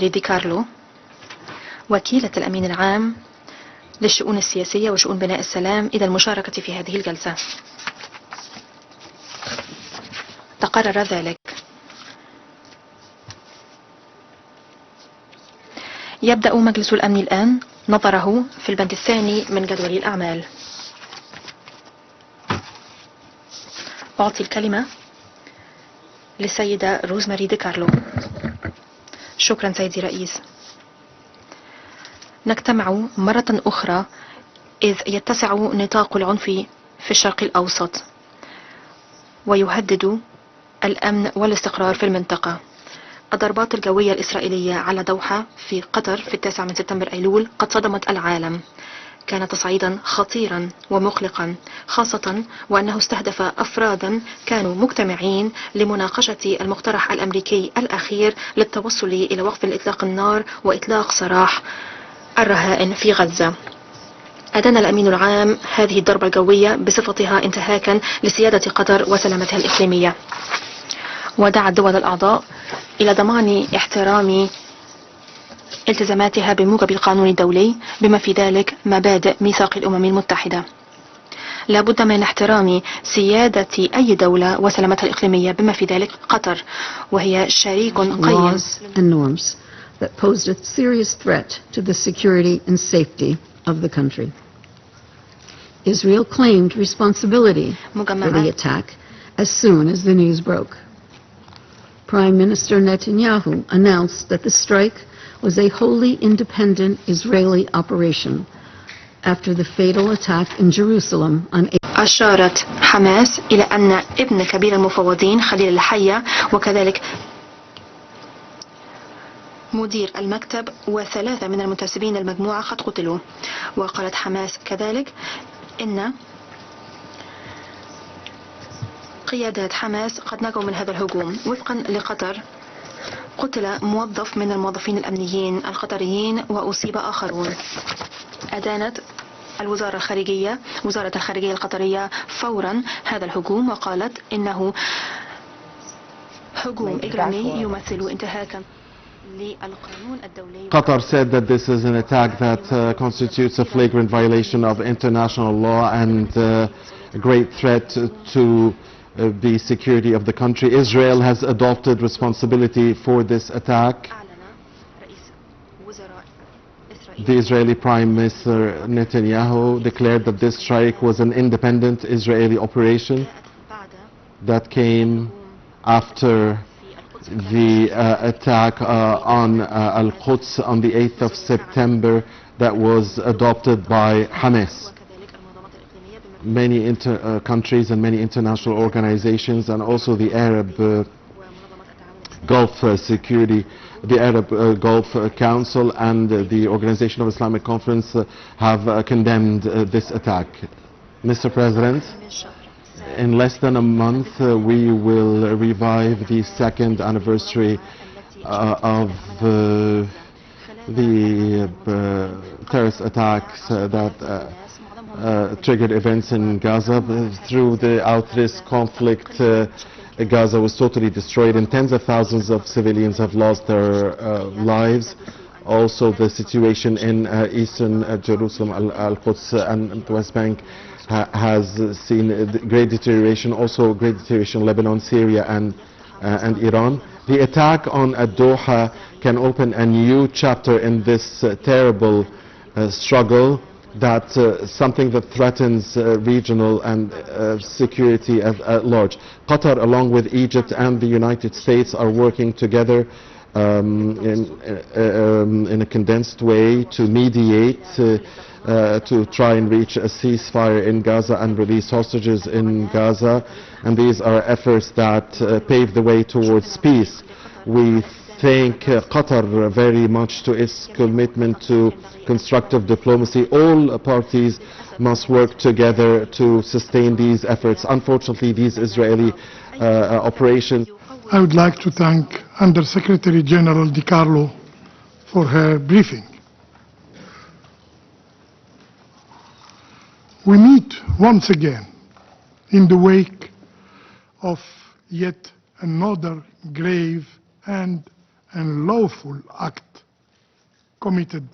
دي كارلو وكيلة الأمين العام للشؤون السياسية وشؤون بناء السلام إلى المشاركة في هذه الجلسة. تقرر ذلك. يبدأ مجلس الأمن الآن نظره في البند الثاني من جدول الأعمال. أعطي الكلمة للسيدة روزماري دي كارلو. شكرا سيدي رئيس. نجتمع مرة أخرى إذ يتسع نطاق العنف في الشرق الأوسط ويهدد الأمن والاستقرار في المنطقة. الضربات الجوية الإسرائيلية على دوحة في قطر في 9 سبتمبر أيلول قد صدمت العالم. كان تصعيدا خطيرا ومقلقا، خاصة وأنه استهدف أفرادا كانوا مجتمعين لمناقشة المقترح الأمريكي الأخير للتوصل إلى وقف إطلاق النار وإطلاق سراح الرهائن في غزة. أدان الأمين العام هذه الضربة الجوية بصفتها انتهاكا لسيادة قطر وسلامتها الإقليمية، ودعا الدول الأعضاء إلى ضمان احترام التزاماتها بموجب القانون الدولي بما في ذلك مبادئ ميثاق الأمم المتحدة. لا بد من احترام سيادة أي دولة وسلامتها الإقليمية بما في ذلك قطر، وهي شريك قيم that posed a serious threat to the security and safety of the country. Israel claimed responsibility for the attack as soon as the news broke. Prime Minister Netanyahu announced that the strike was a wholly independent Israeli operation after the fatal attack in Jerusalem on أشارت حماس إلى أن ابن كبير المفوضين خليل الحية وكذلك مدير المكتب و3 من المنتسبين المجموعة قد قتلوا. وقالت حماس كذلك إن قيادات حماس قد نجوا من هذا الهجوم. وفقا لقطر قتل موظف من الموظفين الأمنيين القطريين وأصيب آخرون. أدانت وزارة الخارجية القطرية فورا هذا الهجوم وقالت إنه هجوم إجرامي يمثل انتهاكا. Qatar said that this is an attack that constitutes a flagrant violation of international law and a great threat to the security of the country. Israel has adopted responsibility for this attack. The Israeli Prime Minister Netanyahu declared that this strike was an independent Israeli operation that came after the attack on Al-Quds on the 8th of September that was adopted by Hamas. Many countries and many international organizations and also the Arab Gulf Security, the Arab Gulf Council and the Organization of Islamic Conference have condemned this attack. Mr. President, in less than a month, we will revive the 2nd anniversary of the terrorist attacks that triggered events in Gaza. Throughout this conflict, Gaza was totally destroyed and tens of thousands of civilians have lost their lives. Also, the situation in eastern Jerusalem, Al-Quds and the West Bank has seen great deterioration, also great deterioration in Lebanon, Syria and Iran. The attack on Doha can open a new chapter in this terrible struggle, that something that threatens regional and security at large. Qatar, along with Egypt and the United States, are working together in a condensed way to mediate to try and reach a ceasefire in Gaza and release hostages in Gaza, and these are efforts that pave the way towards peace. We thank Qatar very much to its commitment to constructive diplomacy. All parties must work together to sustain these efforts. Unfortunately, these Israeli operations. I would like to thank Under Secretary General Di Carlo for her briefing. We meet once again in the wake of yet another grave and and lawful act committed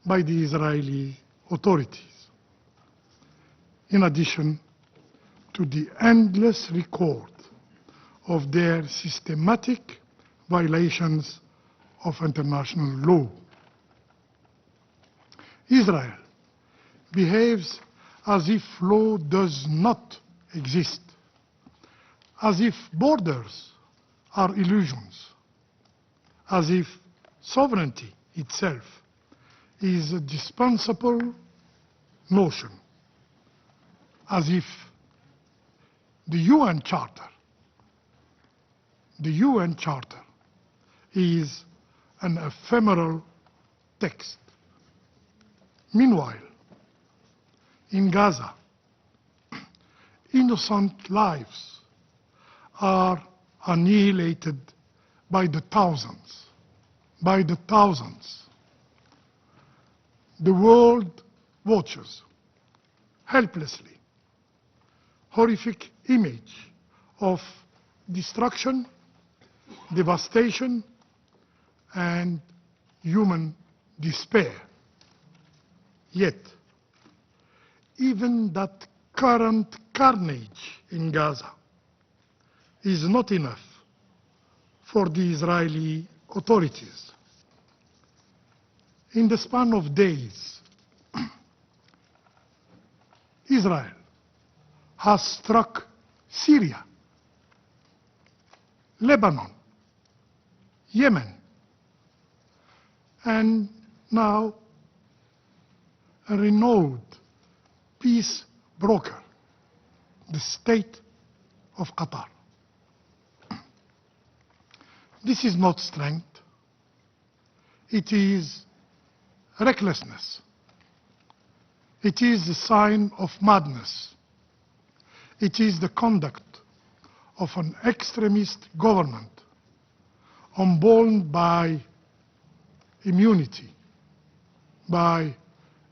by the Israeli authorities, in addition to the endless record of their systematic violations of international law. Israel behaves as if law does not exist, as if borders are illusions, as if sovereignty itself is a dispensable notion, as if the UN Charter is an ephemeral text. Meanwhile, in Gaza, innocent lives are annihilated by the thousands. The world watches helplessly, horrific image of destruction, devastation, and human despair. Yet, even that current carnage in Gaza is not enough for the Israeli authorities. In the span of days, Israel has struck Syria, Lebanon, Yemen, and now a renowned peace broker, the state of Qatar. This is not strength, it is recklessness. It is a sign of madness. It is the conduct of an extremist government unborn by immunity, by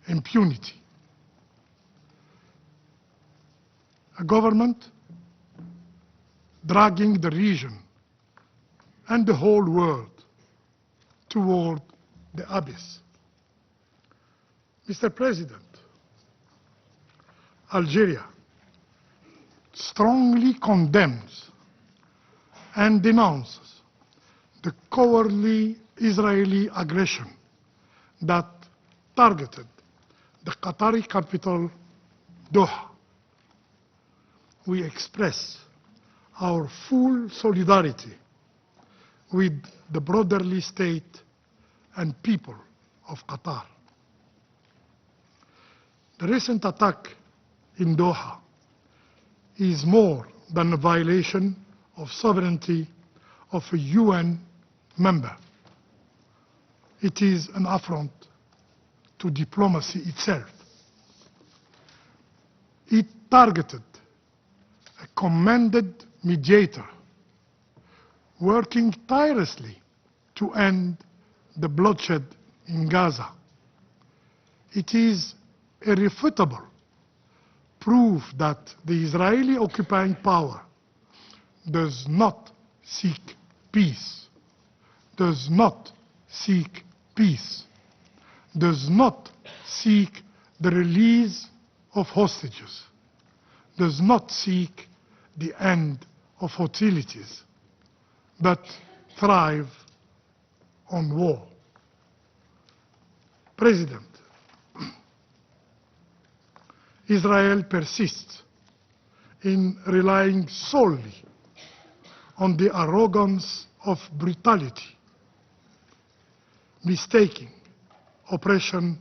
impunity. A government dragging the region and the whole world toward the abyss. Mr. President, Algeria strongly condemns and denounces the cowardly Israeli aggression that targeted the Qatari capital, Doha. We express our full solidarity with the brotherly state and people of Qatar. The recent attack in Doha is more than a violation of sovereignty of a UN member. It is an affront to diplomacy itself. It targeted a commended mediator working tirelessly to end the bloodshed in Gaza. It is irrefutable proof that the Israeli occupying power does not seek peace, does not seek the release of hostages, does not seek the end of hostilities, but thrive on war. President, Israel persists in relying solely on the arrogance of brutality, mistaking oppression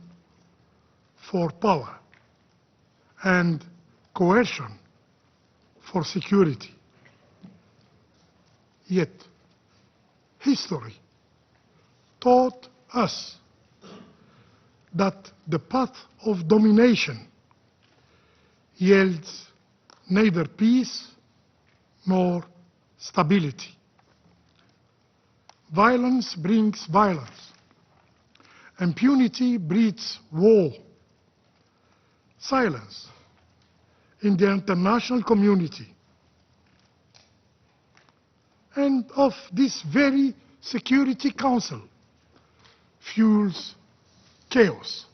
for power and coercion for security. Yet, history taught us that the path of domination yields neither peace nor stability. Violence brings violence. Impunity breeds war. Silence in the international community and of this very Security Council fuels chaos.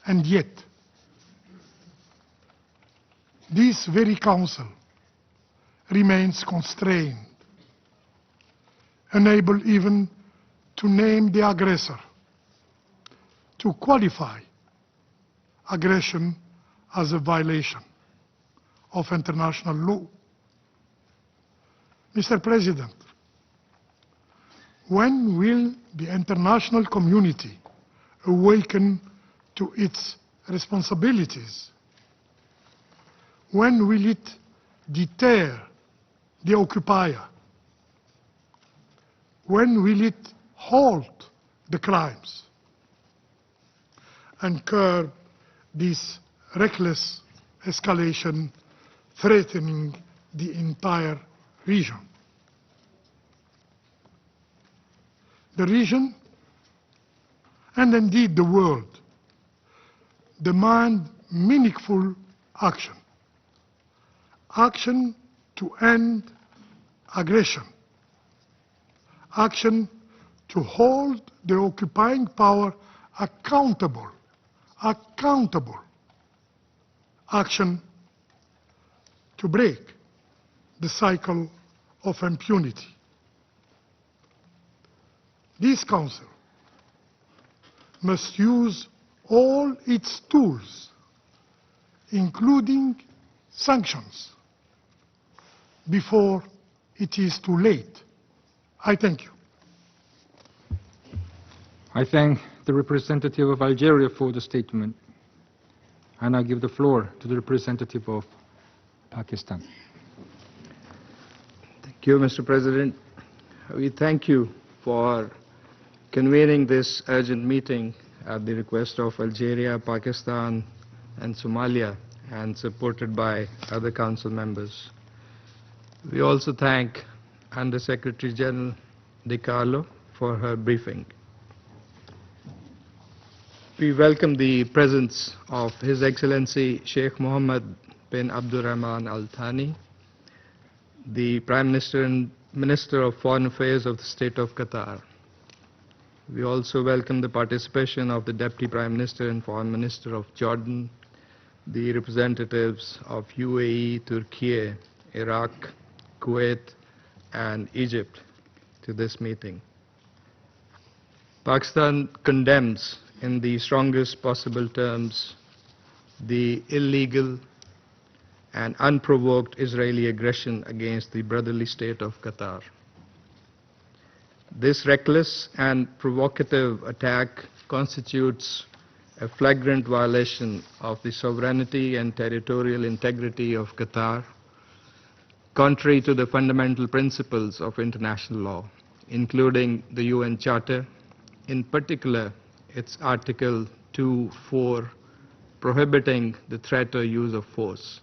And yet, this very council remains constrained, unable even to name the aggressor, to qualify aggression as a violation of international law. Mr. President, when will the international community awaken to its responsibilities? When will it deter the occupier? When will it halt the crimes and curb this reckless escalation threatening the entire region? The region, and indeed the world, demand meaningful action. Action to end aggression. Action to hold the occupying power accountable. Action to break the cycle of impunity. This Council must use all its tools, including sanctions, before it is too late. I thank you. I thank the representative of Algeria for the statement, and I give the floor to the representative of Pakistan. Thank you, Mr. President. We thank you for convening this urgent meeting at the request of Algeria, Pakistan, and Somalia, and supported by other Council members. We also thank Under Secretary General De Carlo for her briefing. We welcome the presence of His Excellency Sheikh Mohammed bin Abdurrahman Al Thani, the Prime Minister and Minister of Foreign Affairs of the State of Qatar. We also welcome the participation of the Deputy Prime Minister and Foreign Minister of Jordan, the representatives of UAE, Turkey, Iraq, Kuwait, and Egypt to this meeting. Pakistan condemns in the strongest possible terms the illegal and unprovoked Israeli aggression against the brotherly state of Qatar. This reckless and provocative attack constitutes a flagrant violation of the sovereignty and territorial integrity of Qatar, contrary to the fundamental principles of international law, including the UN Charter, in particular its Article 2(4), prohibiting the threat or use of force.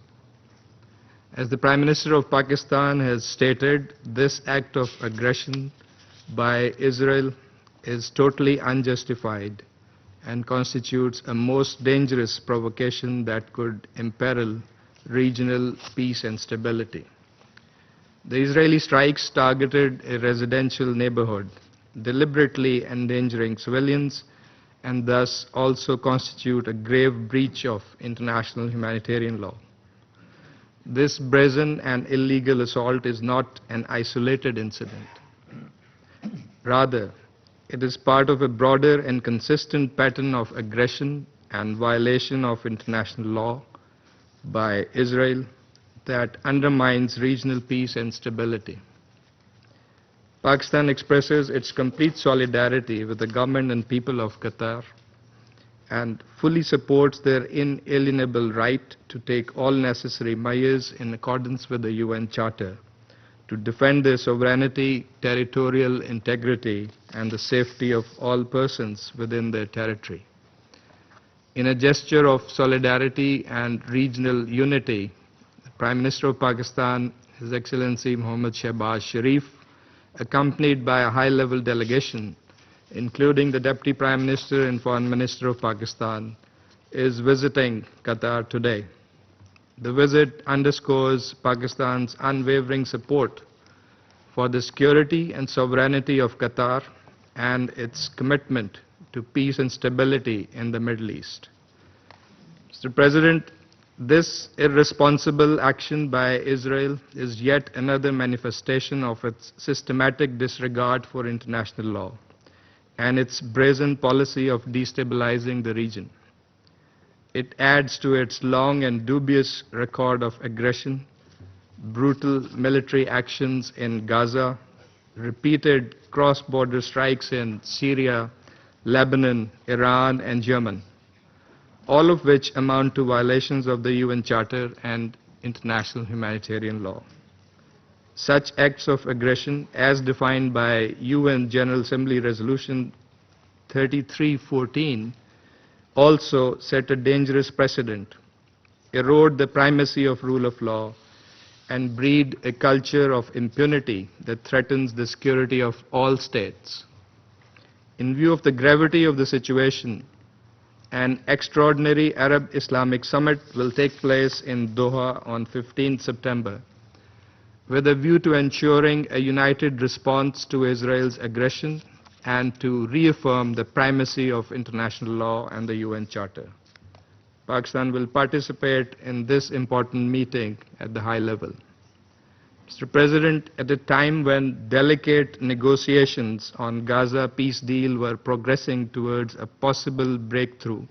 As the Prime Minister of Pakistan has stated, this act of aggression by Israel is totally unjustified and constitutes a most dangerous provocation that could imperil regional peace and stability. The Israeli strikes targeted a residential neighborhood, deliberately endangering civilians, and thus also constitute a grave breach of international humanitarian law. This brazen and illegal assault is not an isolated incident. Rather, it is part of a broader and consistent pattern of aggression and violation of international law by Israel that undermines regional peace and stability. Pakistan expresses its complete solidarity with the government and people of Qatar and fully supports their inalienable right to take all necessary measures in accordance with the UN Charter to defend their sovereignty, territorial integrity, and the safety of all persons within their territory. In a gesture of solidarity and regional unity, the Prime Minister of Pakistan, His Excellency Mohammad Shehbaz Sharif, accompanied by a high-level delegation, including the Deputy Prime Minister and Foreign Minister of Pakistan, is visiting Qatar today. The visit underscores Pakistan's unwavering support for the security and sovereignty of Qatar and its commitment to peace and stability in the Middle East. Mr. President, this irresponsible action by Israel is yet another manifestation of its systematic disregard for international law and its brazen policy of destabilizing the region. It adds to its long and dubious record of aggression, brutal military actions in Gaza, repeated cross-border strikes in Syria, Lebanon, Iran, and Yemen, all of which amount to violations of the UN Charter and international humanitarian law. Such acts of aggression, as defined by UN General Assembly Resolution 3314, also set a dangerous precedent, erode the primacy of rule of law, and breed a culture of impunity that threatens the security of all states. In view of the gravity of the situation, an extraordinary Arab-Islamic summit will take place in Doha on 15 September with a view to ensuring a united response to Israel's aggression and to reaffirm the primacy of international law and the UN Charter. Pakistan will participate in this important meeting at the high level. Mr. President, at a time when delicate negotiations on Gaza peace deal were progressing towards a possible breakthrough,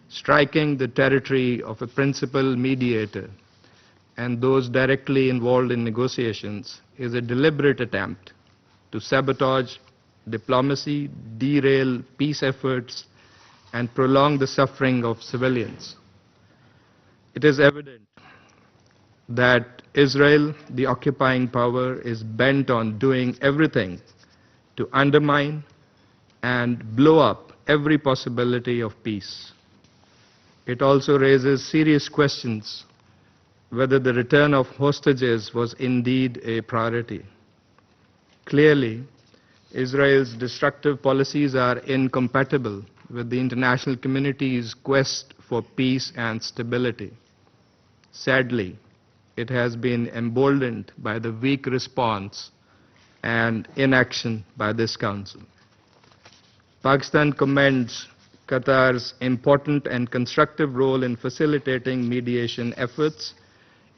striking the territory of a principal mediator and those directly involved in negotiations is a deliberate attempt to sabotage diplomacy, derail peace efforts, and prolong the suffering of civilians. It is evident that Israel, the occupying power, is bent on doing everything to undermine and blow up every possibility of peace. It also raises serious questions whether the return of hostages was indeed a priority. Clearly, Israel's destructive policies are incompatible with the international community's quest for peace and stability. Sadly, it has been emboldened by the weak response and inaction by this Council. Pakistan commends Qatar's important and constructive role in facilitating mediation efforts,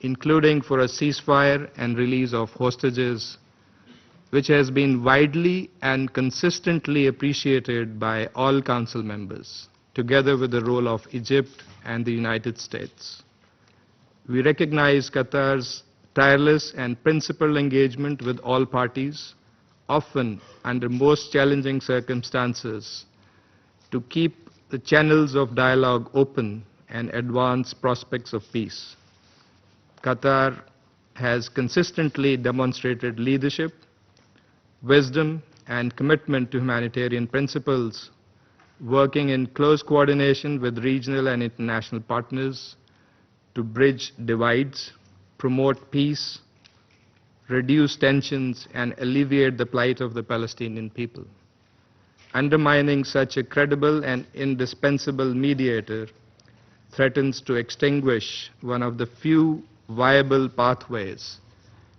including for a ceasefire and release of hostages, which has been widely and consistently appreciated by all Council members, together with the role of Egypt and the United States. We recognize Qatar's tireless and principled engagement with all parties, often under most challenging circumstances, to keep the channels of dialogue open and advance prospects of peace. Qatar has consistently demonstrated leadership, wisdom, and commitment to humanitarian principles, working in close coordination with regional and international partners to bridge divides, promote peace, reduce tensions, and alleviate the plight of the Palestinian people. Undermining such a credible and indispensable mediator threatens to extinguish one of the few viable pathways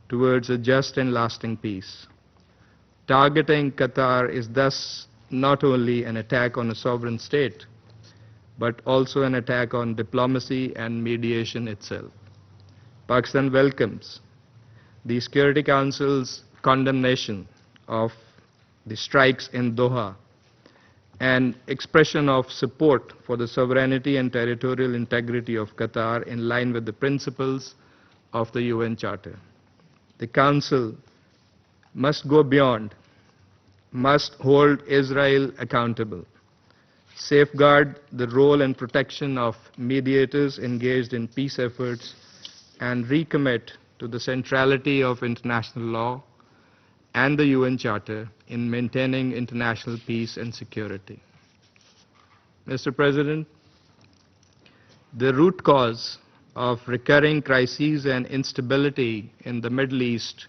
towards a just and lasting peace. Targeting Qatar is thus not only an attack on a sovereign state, but also an attack on diplomacy and mediation itself. Pakistan welcomes the Security Council's condemnation of the strikes in Doha and expression of support for the sovereignty and territorial integrity of Qatar in line with the principles of the UN Charter. The Council must go beyond, must hold Israel accountable, safeguard the role and protection of mediators engaged in peace efforts, and recommit to the centrality of international law and the UN Charter in maintaining international peace and security. Mr. President, the root cause of recurring crises and instability in the Middle East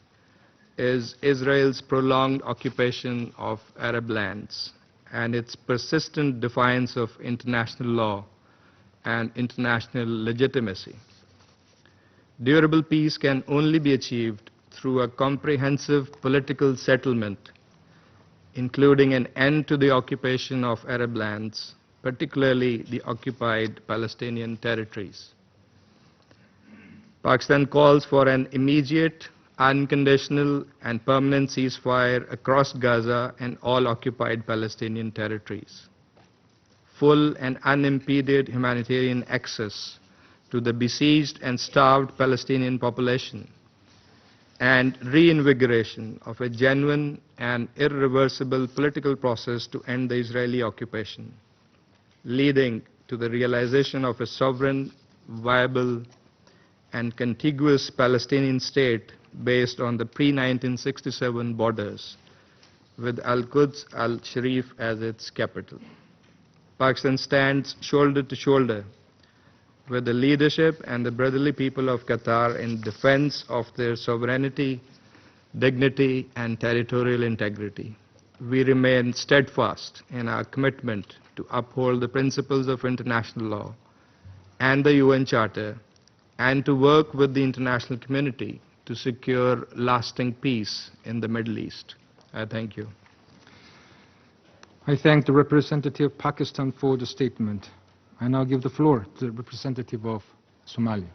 is Israel's prolonged occupation of Arab lands and its persistent defiance of international law and international legitimacy. Durable peace can only be achieved through a comprehensive political settlement, including an end to the occupation of Arab lands, particularly the occupied Palestinian territories. Pakistan calls for an immediate, unconditional and permanent ceasefire across Gaza and all occupied Palestinian territories. Full and unimpeded humanitarian access to the besieged and starved Palestinian population, and reinvigoration of a genuine and irreversible political process to end the Israeli occupation, leading to the realization of a sovereign, viable, and contiguous Palestinian state based on the pre-1967 borders, with Al-Quds al-Sharif as its capital. Pakistan stands shoulder to shoulder with the leadership and the brotherly people of Qatar in defense of their sovereignty, dignity, and territorial integrity. We remain steadfast in our commitment to uphold the principles of international law and the UN Charter, and to work with the international community to secure lasting peace in the Middle East. I thank you. I thank the representative of Pakistan for the statement. I now give the floor to the representative of Somalia.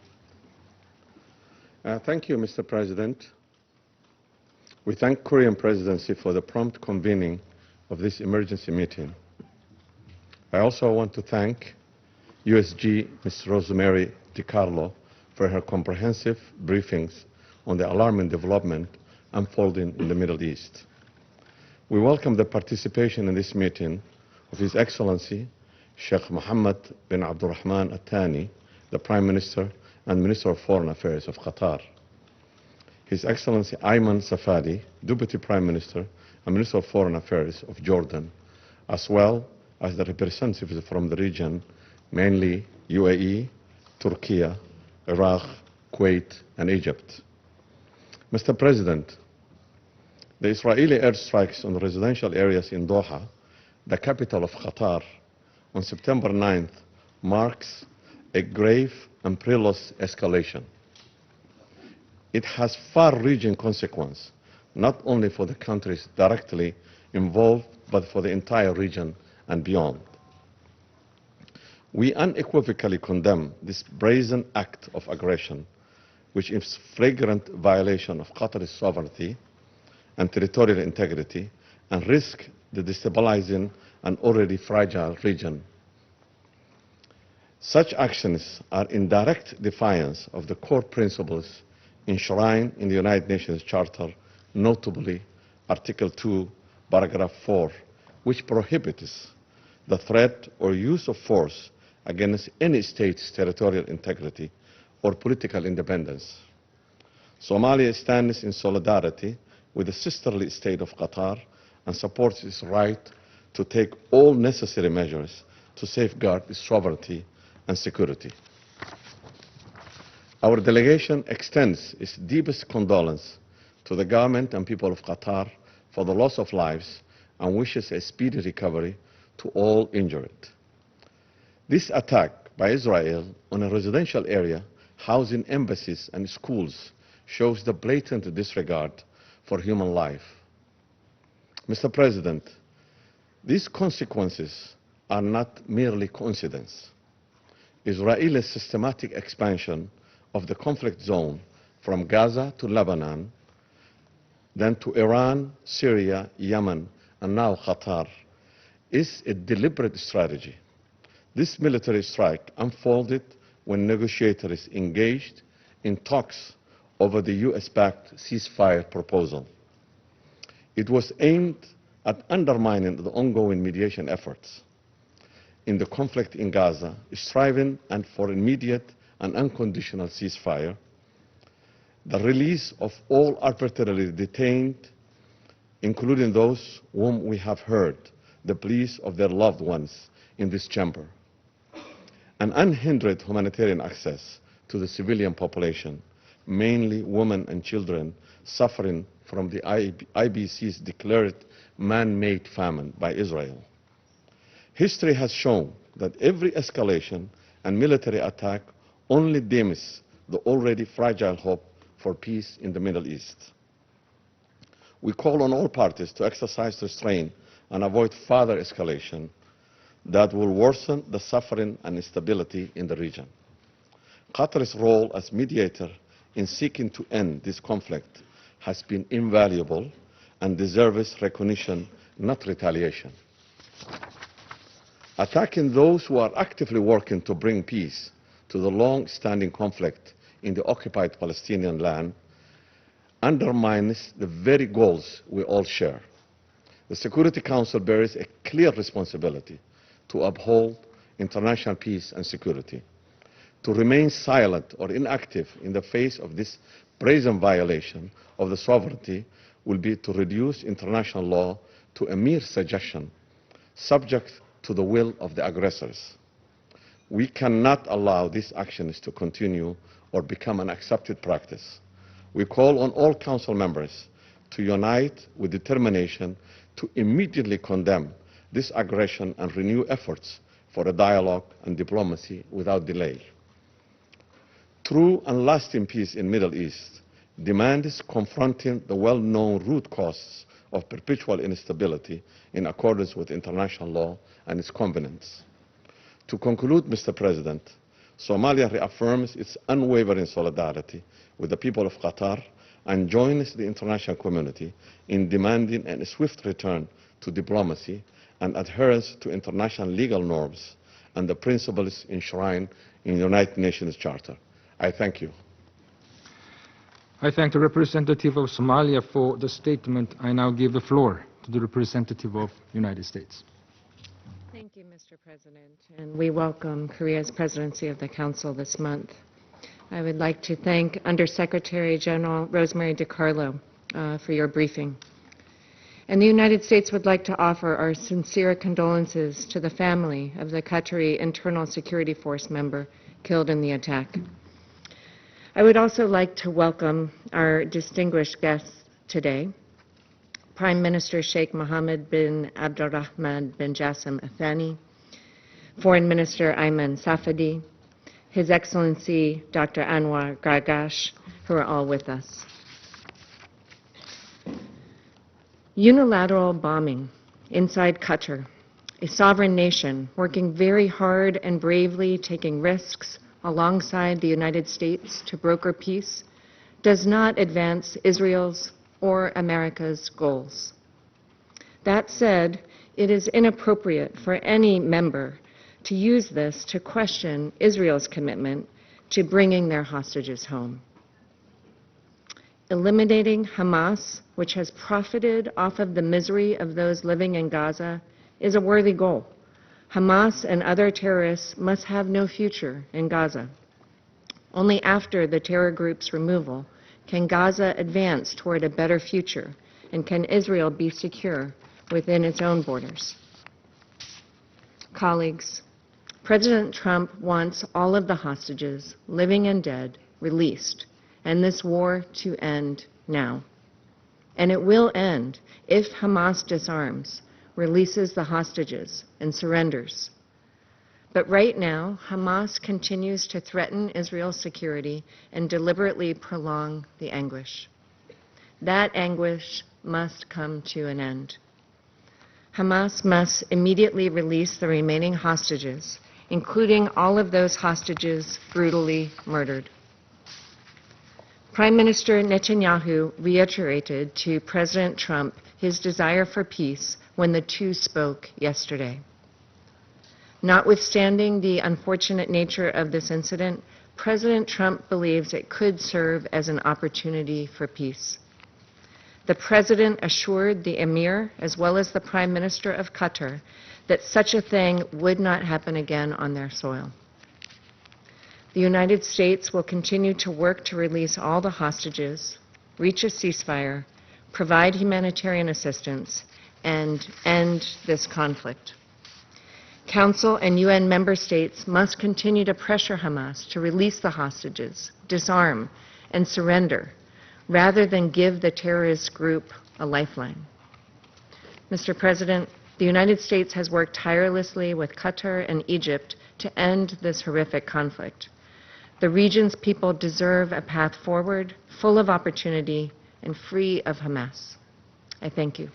Thank you, Mr. President. We thank Korean Presidency for the prompt convening of this emergency meeting. I also want to thank USG Ms. Rosemary DiCarlo for her comprehensive briefings on the alarming development unfolding in the Middle East. We welcome the participation in this meeting of His Excellency Sheikh Mohammed bin Abdulrahman Al Thani, the Prime Minister and Minister of Foreign Affairs of Qatar. His Excellency Ayman Safadi, Deputy Prime Minister and Minister of Foreign Affairs of Jordan, as well as the representatives from the region, mainly UAE, Turkey, Iraq, Kuwait, and Egypt. Mr. President, the Israeli airstrikes on residential areas in Doha, the capital of Qatar, on September 9th marks a grave and perilous escalation. It has far-reaching consequences, not only for the countries directly involved, but for the entire region and beyond. We unequivocally condemn this brazen act of aggression, which is flagrant violation of Qatar's sovereignty and territorial integrity, and risk the destabilizing an already fragile region. Such actions are in direct defiance of the core principles enshrined in the United Nations Charter, notably Article 2, Paragraph 4, which prohibits the threat or use of force against any state's territorial integrity or political independence. Somalia stands in solidarity with the sisterly state of Qatar and supports its right to take all necessary measures to safeguard its sovereignty and security. Our delegation extends its deepest condolence to the government and people of Qatar for the loss of lives and wishes a speedy recovery to all injured. This attack by Israel on a residential area housing embassies and schools shows the blatant disregard for human life. Mr. President, these consequences are not merely coincidence. Israel's systematic expansion of the conflict zone from Gaza to Lebanon, then to Iran, Syria, Yemen, and now Qatar, is a deliberate strategy. This military strike unfolded when negotiators engaged in talks over the US-backed ceasefire proposal. It was aimed at undermining the ongoing mediation efforts in the conflict in Gaza, striving and for immediate and unconditional ceasefire, the release of all arbitrarily detained, including those whom we have heard the pleas of their loved ones in this chamber, and unhindered humanitarian access to the civilian population, mainly women and children suffering from the IBC's declared man-made famine by Israel. History has shown that every escalation and military attack only dims the already fragile hope for peace in the Middle East. We call on all parties to exercise restraint and avoid further escalation that will worsen the suffering and instability in the region. Qatar's role as mediator in seeking to end this conflict has been invaluable and deserves recognition, not retaliation. Attacking those who are actively working to bring peace to the long-standing conflict in the occupied Palestinian land undermines the very goals we all share. The Security Council bears a clear responsibility to uphold international peace and security. To remain silent or inactive in the face of this brazen violation of the sovereignty will be to reduce international law to a mere suggestion, subject to the will of the aggressors. We cannot allow these actions to continue or become an accepted practice. We call on all Council members to unite with determination to immediately condemn this aggression and renew efforts for a dialogue and diplomacy without delay. True and lasting peace in the Middle East demands confronting the well-known root causes of perpetual instability in accordance with international law and its covenants. To conclude, Mr. President, Somalia reaffirms its unwavering solidarity with the people of Qatar and joins the international community in demanding a swift return to diplomacy and adherence to international legal norms and the principles enshrined in the United Nations Charter. I thank you. I thank the representative of Somalia for the statement. I now give the floor to the representative of the United States. Thank you, Mr. President, and we welcome Korea's presidency of the Council this month. I would like to thank Undersecretary General Rosemary DiCarlo for your briefing. And the United States would like to offer our sincere condolences to the family of the Qatari Internal Security Force member killed in the attack. I would also like to welcome our distinguished guests today, Prime Minister Sheikh Mohammed bin Abdulrahman bin Jassim Al Thani, Foreign Minister Ayman Safadi, His Excellency Dr. Anwar Gargash, who are all with us. Unilateral bombing inside Qatar, a sovereign nation working very hard and bravely taking risks alongside the United States to broker peace, does not advance Israel's or America's goals. That said, it is inappropriate for any member to use this to question Israel's commitment to bringing their hostages home. Eliminating Hamas, which has profited off of the misery of those living in Gaza, is a worthy goal. Hamas and other terrorists must have no future in Gaza. Only after the terror group's removal can Gaza advance toward a better future, and can Israel be secure within its own borders. Colleagues, President Trump wants all of the hostages, living and dead, released, and this war to end now. And it will end if Hamas disarms, releases the hostages, and surrenders. But right now, Hamas continues to threaten Israel's security and deliberately prolong the anguish. That anguish must come to an end. Hamas must immediately release the remaining hostages, including all of those hostages brutally murdered. Prime Minister Netanyahu reiterated to President Trump his desire for peace when the two spoke yesterday. Notwithstanding the unfortunate nature of this incident, President Trump believes it could serve as an opportunity for peace. The President assured the Emir, as well as the Prime Minister of Qatar, that such a thing would not happen again on their soil. The United States will continue to work to release all the hostages, reach a ceasefire, provide humanitarian assistance, and end this conflict. Council and UN member states must continue to pressure Hamas to release the hostages, disarm, and surrender, rather than give the terrorist group a lifeline. Mr. President, the United States has worked tirelessly with Qatar and Egypt to end this horrific conflict. The region's people deserve a path forward, full of opportunity and free of Hamas. I thank you.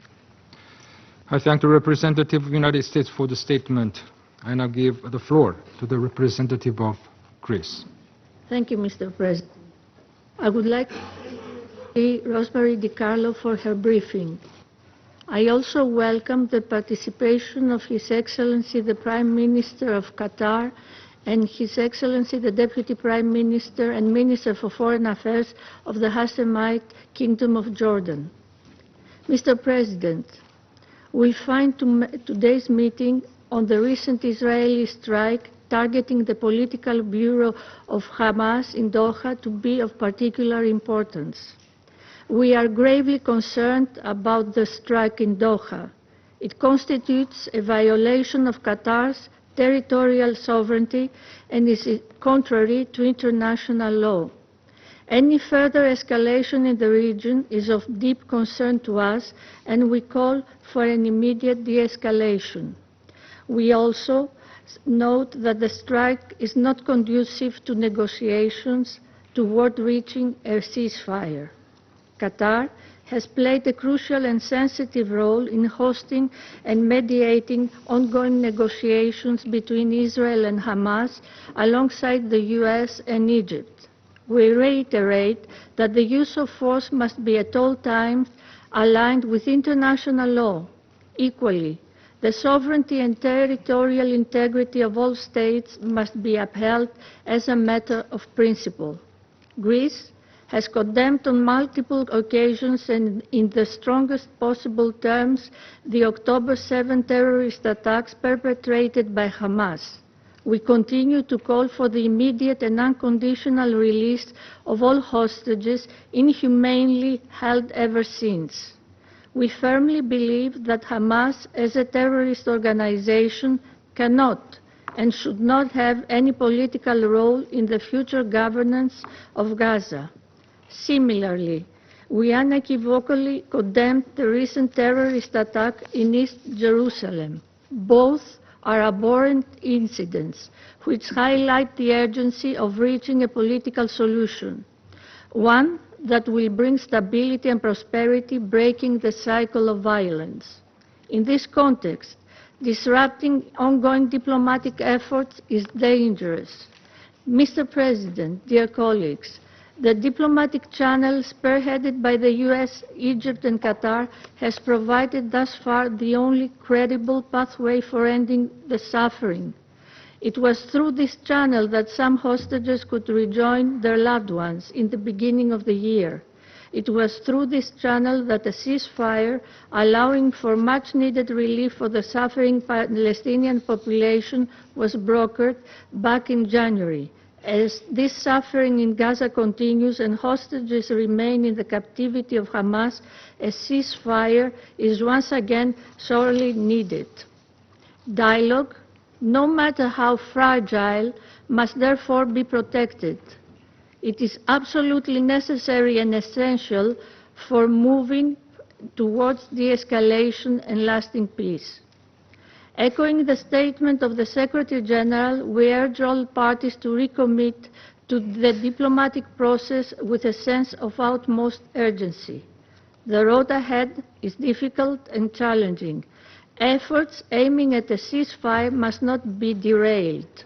I thank the representative of the United States for the statement. I now give the floor to the representative of Greece. Thank you, Mr. President. I would like to thank Rosemary DiCarlo for her briefing. I also welcome the participation of His Excellency the Prime Minister of Qatar and His Excellency the Deputy Prime Minister and Minister for Foreign Affairs of the Hashemite Kingdom of Jordan. Mr. President, we find today's meeting on the recent Israeli strike targeting the political bureau of Hamas in Doha to be of particular importance. We are gravely concerned about the strike in Doha. It constitutes a violation of Qatar's territorial sovereignty and is contrary to international law. Any further escalation in the region is of deep concern to us, and we call for an immediate de-escalation. We also note that the strike is not conducive to negotiations toward reaching a ceasefire. Qatar has played a crucial and sensitive role in hosting and mediating ongoing negotiations between Israel and Hamas alongside the US and Egypt. We reiterate that the use of force must be at all times aligned with international law. Equally, the sovereignty and territorial integrity of all states must be upheld as a matter of principle. Greece has condemned on multiple occasions and in the strongest possible terms the October 7 terrorist attacks perpetrated by Hamas. We continue to call for the immediate and unconditional release of all hostages inhumanely held ever since. We firmly believe that Hamas, as a terrorist organization, cannot and should not have any political role in the future governance of Gaza. Similarly, we unequivocally condemned the recent terrorist attack in East Jerusalem. Both are abhorrent incidents which highlight the urgency of reaching a political solution, one that will bring stability and prosperity, breaking the cycle of violence. In this context, disrupting ongoing diplomatic efforts is dangerous. Mr. President, dear colleagues, the diplomatic channel spearheaded by the US, Egypt and Qatar has provided thus far the only credible pathway for ending the suffering. It was through this channel that some hostages could rejoin their loved ones in the beginning of the year. It was through this channel that a ceasefire, allowing for much-needed relief for the suffering Palestinian population, was brokered back in January. As this suffering in Gaza continues and hostages remain in the captivity of Hamas, a ceasefire is once again sorely needed. Dialogue, no matter how fragile, must therefore be protected. It is absolutely necessary and essential for moving towards de-escalation and lasting peace. Echoing the statement of the Secretary General, we urge all parties to recommit to the diplomatic process with a sense of utmost urgency. The road ahead is difficult and challenging. Efforts aiming at a ceasefire must not be derailed.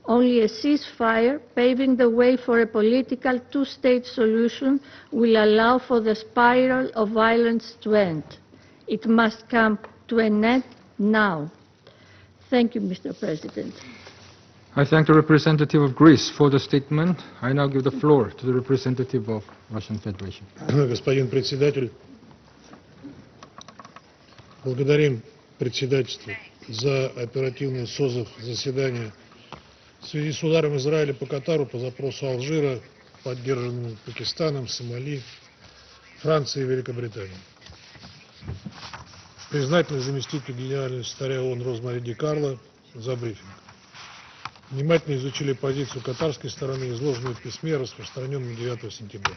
Only a ceasefire, paving the way for a political two-state solution, will allow for the spiral of violence to end. It must come to an end now. Thank you, Mr. President. I thank the representative of Greece for the statement. I now give the floor to the representative of Russian Federation. Господин председатель, благодарим председательство за оперативный созыв заседания в связи с ударом Израиля по Катару по запросу Алжира, поддержанным Пакистаном, Сомали, Францией и Великобританией. Признательный заместитель генерального секретаря ООН Розмари ДиКарло за брифинг. Внимательно изучили позицию катарской стороны, изложенную в письме, распространенном 9 сентября.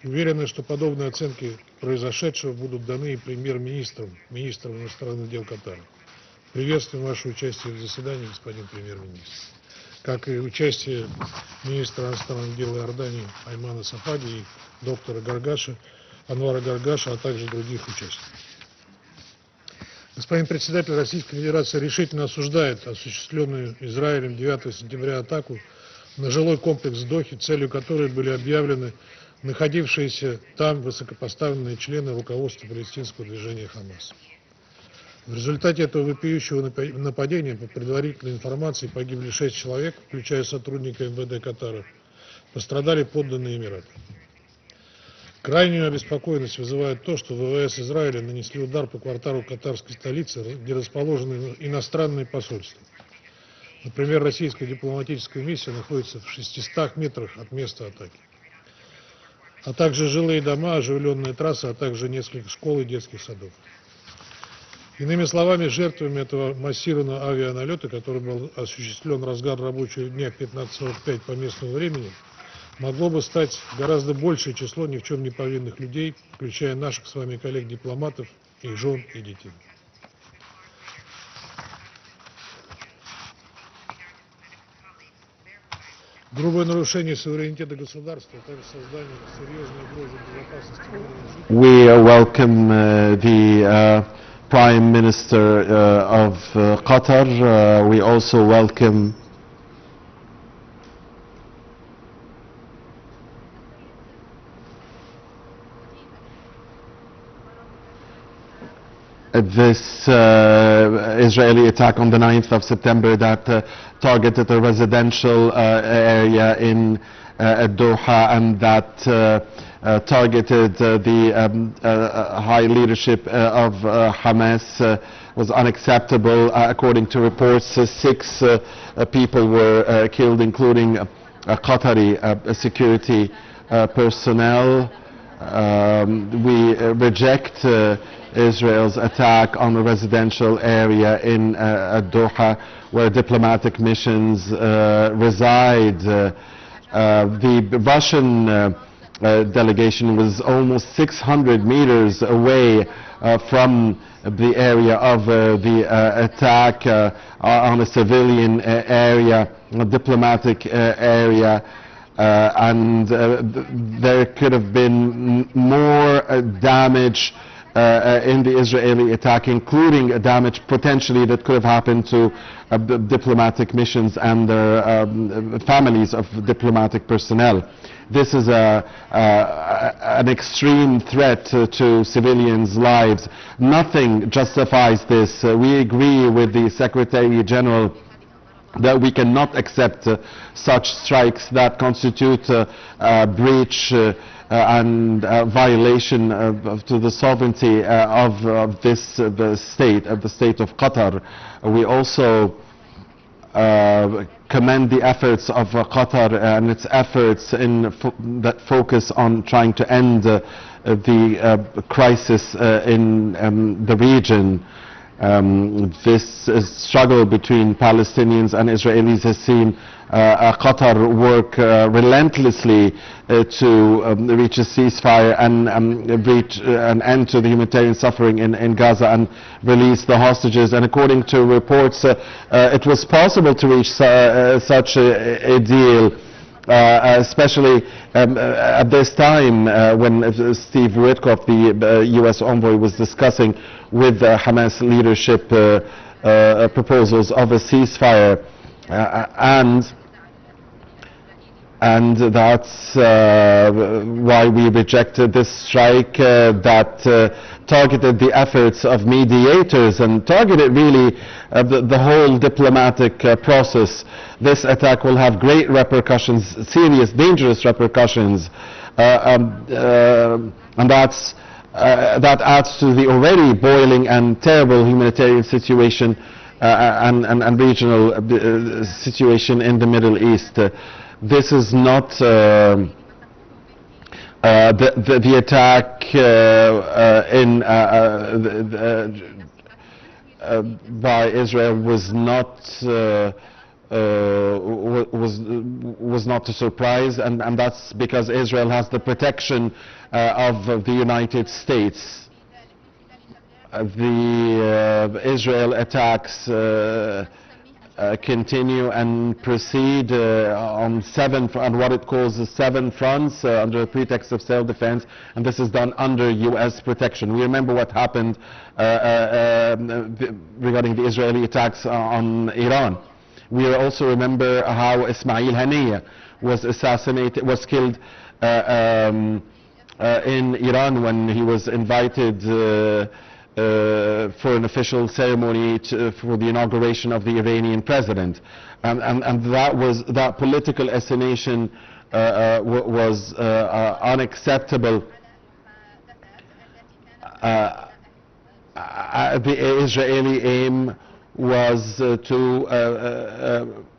Уверены, что подобные оценки произошедшего будут даны и премьер-министрам, министрам иностранных дел Катара. Приветствуем ваше участие в заседании, господин премьер-министр. как и участие министра иностранных дел Иордании Аймана Сафади и доктора Анвара Гаргаша, а также других участников. Господин председатель, Российская Федерация решительно осуждает осуществленную Израилем 9 сентября атаку на жилой комплекс в Дохе, целью которой были объявлены находившиеся там высокопоставленные члены руководства палестинского движения «Хамас». В результате этого вопиющего нападения, по предварительной информации, погибли 6 человек, включая сотрудника МВД Катара. Пострадали подданные Эмирата. Крайнюю обеспокоенность вызывает то, что ВВС Израиля нанесли удар по кварталу катарской столицы, где расположены иностранные посольства. Например, российская дипломатическая миссия находится в 600 метрах от места атаки. А также жилые дома, оживленная трасса, а также несколько школ и детских садов. Иными словами, жертвами этого массированного авианалета, который был осуществлен в разгар рабочего дня в 15:45 по местному времени, могло бы стать гораздо большее число ни в чем не повинных людей, включая наших с вами коллег-дипломатов, их жен и детей. Грубое нарушение суверенитета государства, а также создание серьезной угрозы безопасности мирных жителей. We welcome the Prime Minister of Qatar. We also welcome this Israeli attack on the 9th of September that targeted a residential area in Doha and that targeted the high leadership of Hamas was unacceptable. According to reports, 6 people were killed, including Qatari security personnel. We reject Israel's attack on a residential area in Doha, where diplomatic missions reside. The Russian delegation was almost 600 meters away from the area of the attack on a civilian area, a diplomatic area. And there could have been more damage in the Israeli attack, including damage potentially that could have happened to diplomatic missions and their families of diplomatic personnel. This is an extreme threat to civilians' lives. Nothing justifies this. We agree with the Secretary General that we cannot accept such strikes that constitute a breach and violation to the sovereignty of this the state of Qatar. We also commend the efforts of Qatar and its efforts that focus on trying to end the crisis in the region. This struggle between Palestinians and Israelis has seen Qatar work relentlessly to reach a ceasefire and reach an end to the humanitarian suffering in Gaza and release the hostages. And according to reports, it was possible to reach such a deal, especially at this time when Steve Witkoff, the U.S. envoy, was discussing with Hamas leadership proposals of a ceasefire, and that's why we rejected this strike that targeted the efforts of mediators and targeted really the whole diplomatic process. This attack will have great repercussions, serious, dangerous repercussions, and that adds to the already boiling and terrible humanitarian situation and regional situation in the Middle East. This is not the attack by Israel was not a surprise, and that's because Israel has the protection of the United States. The Israel attacks continue and proceed on what it calls the 7 fronts under the pretext of self-defense, and this is done under U.S. protection. We remember what happened regarding the Israeli attacks on Iran. We also remember how Ismail Haniyeh was killed in Iran when he was invited for an official ceremony for the inauguration of the Iranian president, and that political assassination was unacceptable. The Israeli aim was to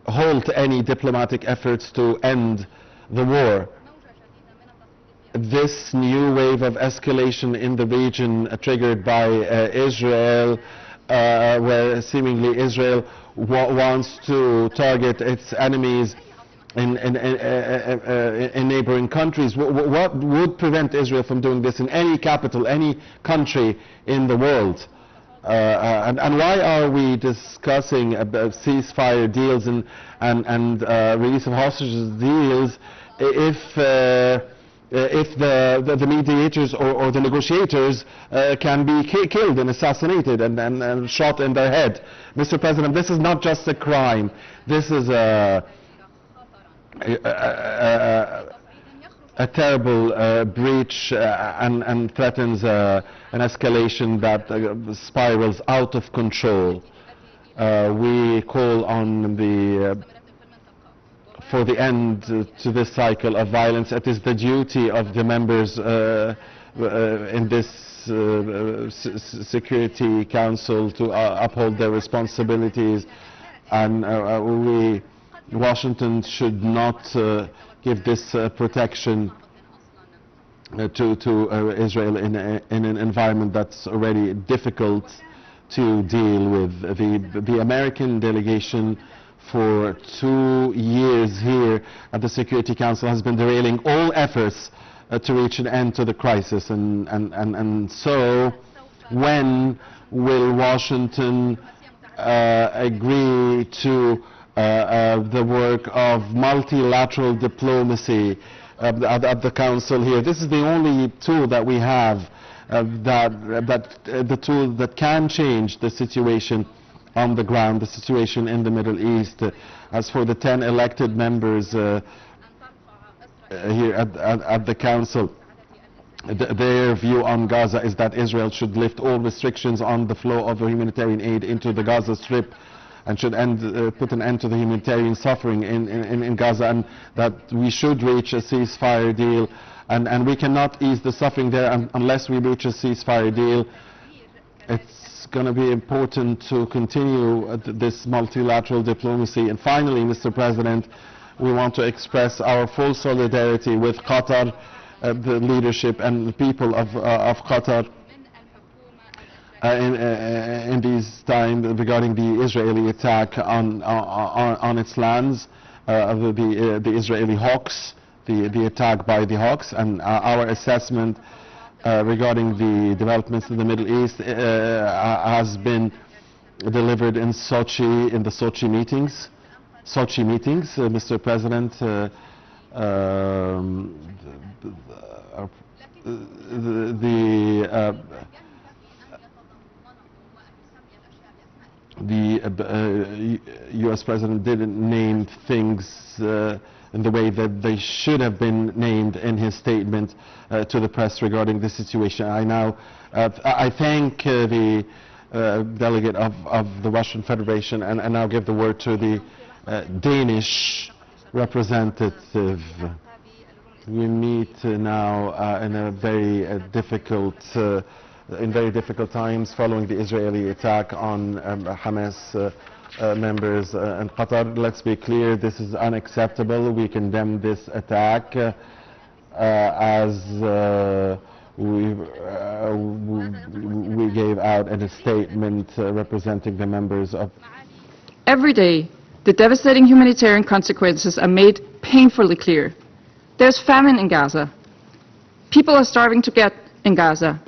halt any diplomatic efforts to end the war. This new wave of escalation in the region triggered by Israel, where seemingly Israel wants to target its enemies in neighboring countries. What would prevent Israel from doing this in any capital, any country in the world? And why are we discussing ceasefire deals and release of hostages deals if the mediators or the negotiators can be killed and assassinated and shot in their head? Mr. President, this is not just a crime. This is a terrible breach and threatens an escalation that spirals out of control. We call on for the end to this cycle of violence. It is the duty of the members in this Security Council to uphold their responsibilities, and Washington should not give this protection to Israel in an environment that's already difficult to deal with. The American delegation for 2 years here at the Security Council has been derailing all efforts to reach an end to the crisis, and so when will Washington agree to the work of multilateral diplomacy at the Council here? This is the only tool that we have, the tool that can change the situation on the ground, the situation in the Middle East. As for the 10 elected members here at the Council, their view on Gaza is that Israel should lift all restrictions on the flow of humanitarian aid into the Gaza Strip and should put an end to the humanitarian suffering in Gaza, and that we should reach a ceasefire deal, and we cannot ease the suffering there unless we reach a ceasefire deal. It's going to be important to continue this multilateral diplomacy. And finally, Mr. President, we want to express our full solidarity with Qatar, the leadership and the people of Qatar in these times regarding the Israeli attack on its lands, the Israeli hawks, the attack by the hawks, and our assessment regarding the developments in the Middle East has been delivered in Sochi, in the Sochi meetings. Mr. President, the U.S. President didn't name things in the way that they should have been named in his statement to the press regarding this situation. I thank the delegate of the Russian Federation, and now give the word to the Danish representative. We meet now in a very difficult times following the Israeli attack on Hamas members in Qatar. Let's be clear, this is unacceptable. We condemn this attack as we gave out in a statement representing the members of. Every day, the devastating humanitarian consequences are made painfully clear. There's famine in Gaza. People are starving to death in Gaza.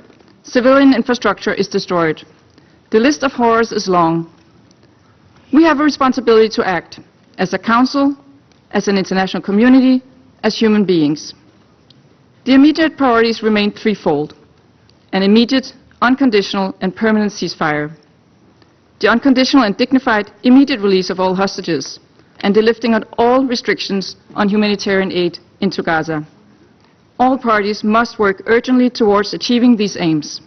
Civilian infrastructure is destroyed. The list of horrors is long. We have a responsibility to act as a Council, as an international community, as human beings. The immediate priorities remain threefold: an immediate, unconditional and permanent ceasefire, the unconditional and dignified immediate release of all hostages, and the lifting of all restrictions on humanitarian aid into Gaza. All parties must work urgently towards achieving these aims.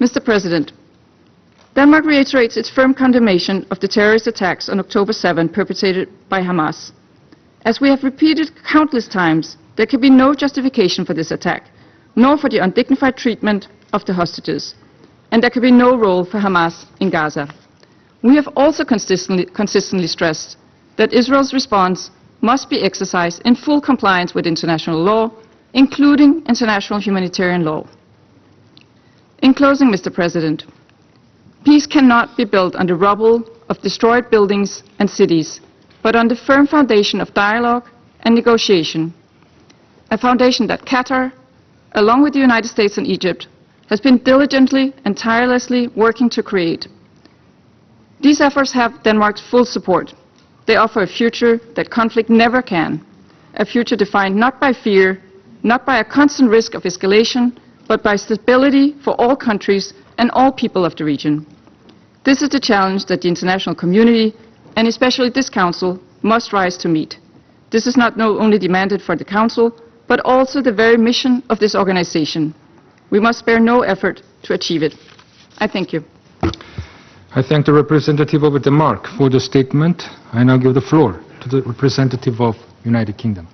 Mr. President, Denmark reiterates its firm condemnation of the terrorist attacks on October 7 perpetrated by Hamas. As we have repeated countless times, there can be no justification for this attack, nor for the undignified treatment of the hostages, and there can be no role for Hamas in Gaza. We have also consistently stressed that Israel's response must be exercised in full compliance with international law, including international humanitarian law. In closing, Mr. President, peace cannot be built on the rubble of destroyed buildings and cities, but on the firm foundation of dialogue and negotiation, a foundation that Qatar, along with the United States and Egypt, has been diligently and tirelessly working to create. These efforts have Denmark's full support. They offer a future that conflict never can, a future defined not by fear, not by a constant risk of escalation, but by stability for all countries and all people of the region. This is the challenge that the international community, and especially this Council, must rise to meet. This is not only demanded for the Council, but also the very mission of this organization. We must spare no effort to achieve it. I thank you. I thank the representative of Denmark for the statement. I now give the floor to the representative of United Kingdom.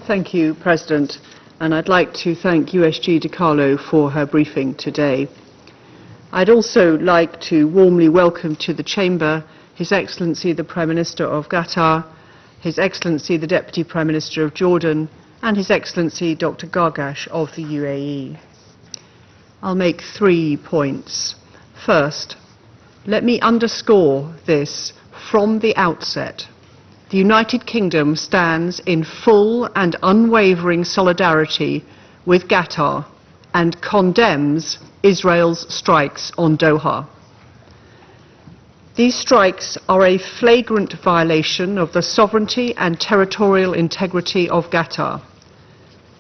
Thank you, President, and I'd like to thank USG DiCarlo for her briefing today. I'd also like to warmly welcome to the Chamber His Excellency the Prime Minister of Qatar, His Excellency the Deputy Prime Minister of Jordan, and His Excellency Dr. Gargash of the UAE. I'll make 3 points. First, let me underscore this from the outset. The United Kingdom stands in full and unwavering solidarity with Qatar and condemns Israel's strikes on Doha. These strikes are a flagrant violation of the sovereignty and territorial integrity of Qatar.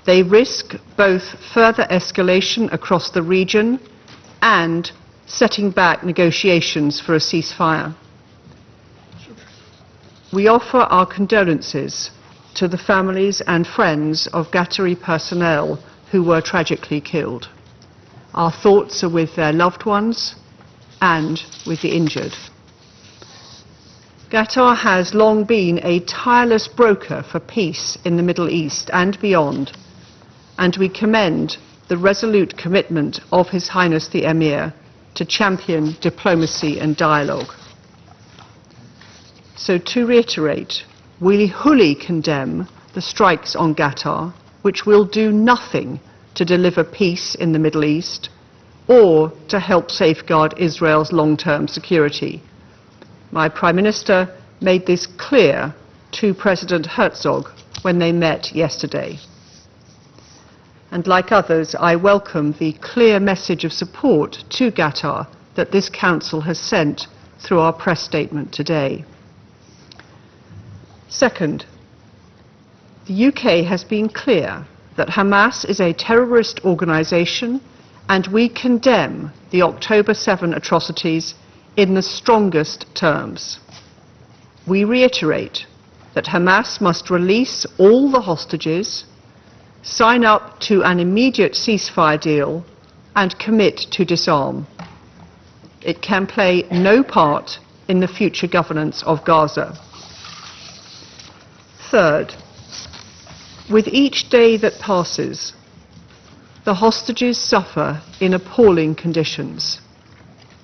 They risk both further escalation across the region and setting back negotiations for a ceasefire. We offer our condolences to the families and friends of Qatari personnel who were tragically killed. Our thoughts are with their loved ones and with the injured. Qatar has long been a tireless broker for peace in the Middle East and beyond, and we commend the resolute commitment of His Highness the Emir to champion diplomacy and dialogue. So to reiterate, we wholly condemn the strikes on Qatar, which will do nothing to deliver peace in the Middle East or to help safeguard Israel's long-term security. My Prime Minister made this clear to President Herzog when they met yesterday. And like others, I welcome the clear message of support to Qatar that this Council has sent through our press statement today. Second, the UK has been clear that Hamas is a terrorist organisation, and we condemn the October 7 atrocities in the strongest terms. We reiterate that Hamas must release all the hostages, sign up to an immediate ceasefire deal, and commit to disarm. It can play no part in the future governance of Gaza. Third, with each day that passes, the hostages suffer in appalling conditions,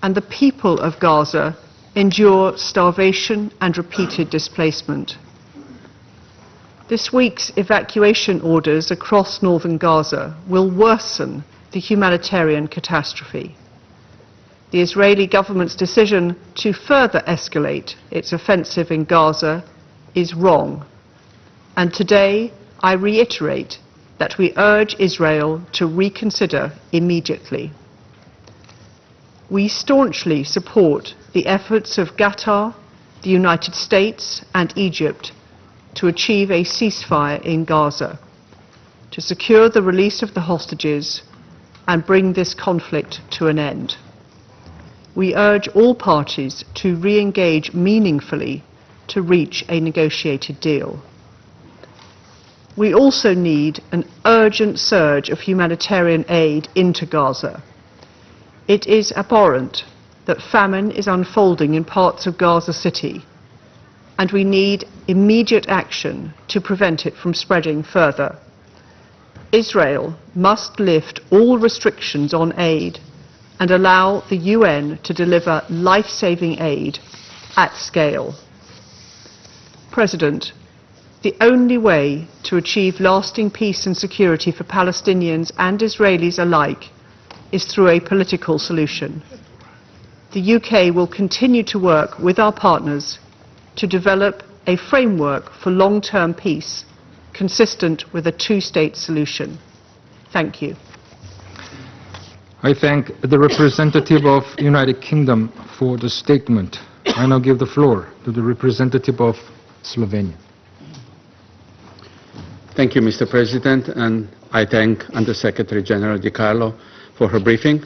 and the people of Gaza endure starvation and repeated displacement. This week's evacuation orders across northern Gaza will worsen the humanitarian catastrophe. The Israeli government's decision to further escalate its offensive in Gaza is wrong, and today I reiterate that we urge Israel to reconsider immediately. We staunchly support the efforts of Qatar, the United States and Egypt to achieve a ceasefire in Gaza, to secure the release of the hostages and bring this conflict to an end. We urge all parties to re-engage meaningfully to reach a negotiated deal. We also need an urgent surge of humanitarian aid into Gaza. It is abhorrent that famine is unfolding in parts of Gaza City, and we need immediate action to prevent it from spreading further. Israel must lift all restrictions on aid and allow the UN to deliver life-saving aid at scale. President, the only way to achieve lasting peace and security for Palestinians and Israelis alike is through a political solution. The UK will continue to work with our partners to develop a framework for long-term peace consistent with a two-state solution. Thank you. I thank the representative of the United Kingdom for the statement. I now give the floor to the representative of Slovenia. Thank you, Mr. President, and I thank Under-Secretary General Di Carlo for her briefing.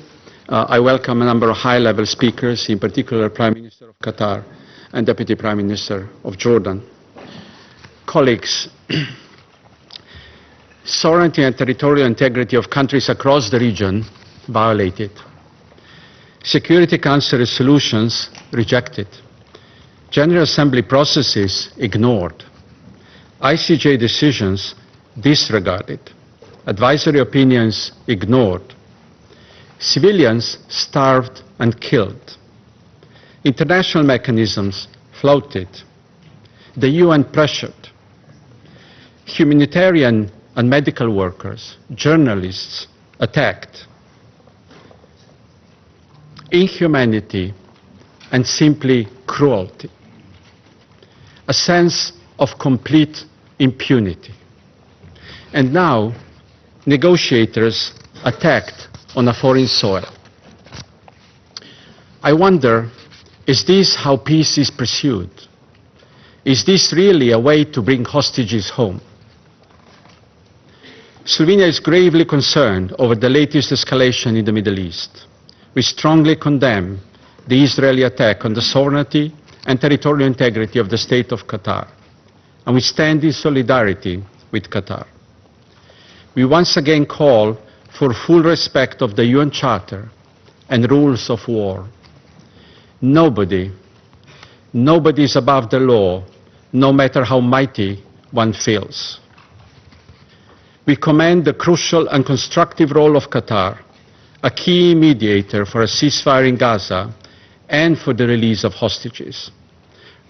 I welcome a number of high-level speakers, in particular Prime Minister of Qatar and Deputy Prime Minister of Jordan. Colleagues, sovereignty and territorial integrity of countries across the region violated. Security Council resolutions rejected. General Assembly processes ignored. ICJ decisions disregarded. Advisory opinions ignored. Civilians starved and killed. International mechanisms floated. The UN pressured. Humanitarian and medical workers, journalists attacked. Inhumanity and simply cruelty. A sense of complete impunity. And now, negotiators attacked on a foreign soil. I wonder, is this how peace is pursued? Is this really a way to bring hostages home? Slovenia is gravely concerned over the latest escalation in the Middle East. We strongly condemn the Israeli attack on the sovereignty and territorial integrity of the state of Qatar, and we stand in solidarity with Qatar. We once again call for full respect of the UN Charter and rules of war. Nobody is above the law, no matter how mighty one feels. We commend the crucial and constructive role of Qatar, a key mediator for a ceasefire in Gaza and for the release of hostages.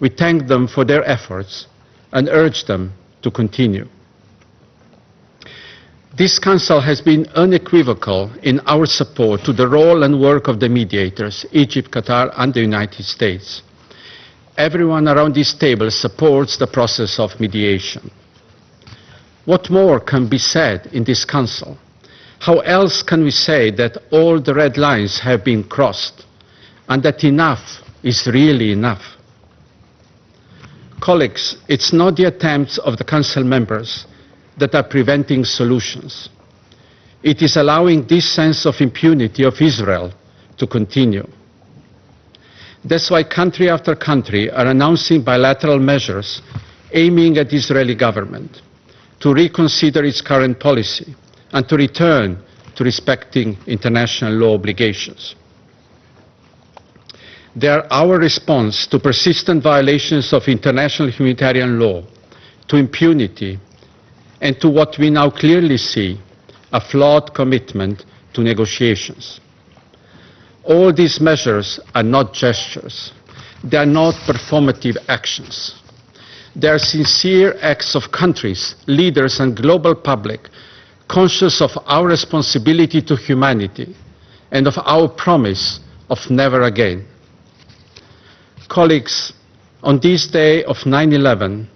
We thank them for their efforts and urge them to continue. This Council has been unequivocal in our support to the role and work of the mediators, Egypt, Qatar and the United States. Everyone around this table supports the process of mediation. What more can be said in this Council? How else can we say that all the red lines have been crossed and that enough is really enough? Colleagues, it's not the attempts of the Council members that are preventing solutions. It is allowing this sense of impunity of Israel to continue. That's why country after country are announcing bilateral measures aiming at the Israeli government to reconsider its current policy and to return to respecting international law obligations. They are our response to persistent violations of international humanitarian law, to impunity, and to what we now clearly see, a flawed commitment to negotiations. All these measures are not gestures. They are not performative actions. They are sincere acts of countries, leaders and global public conscious of our responsibility to humanity and of our promise of never again. Colleagues, on this day of 9/11,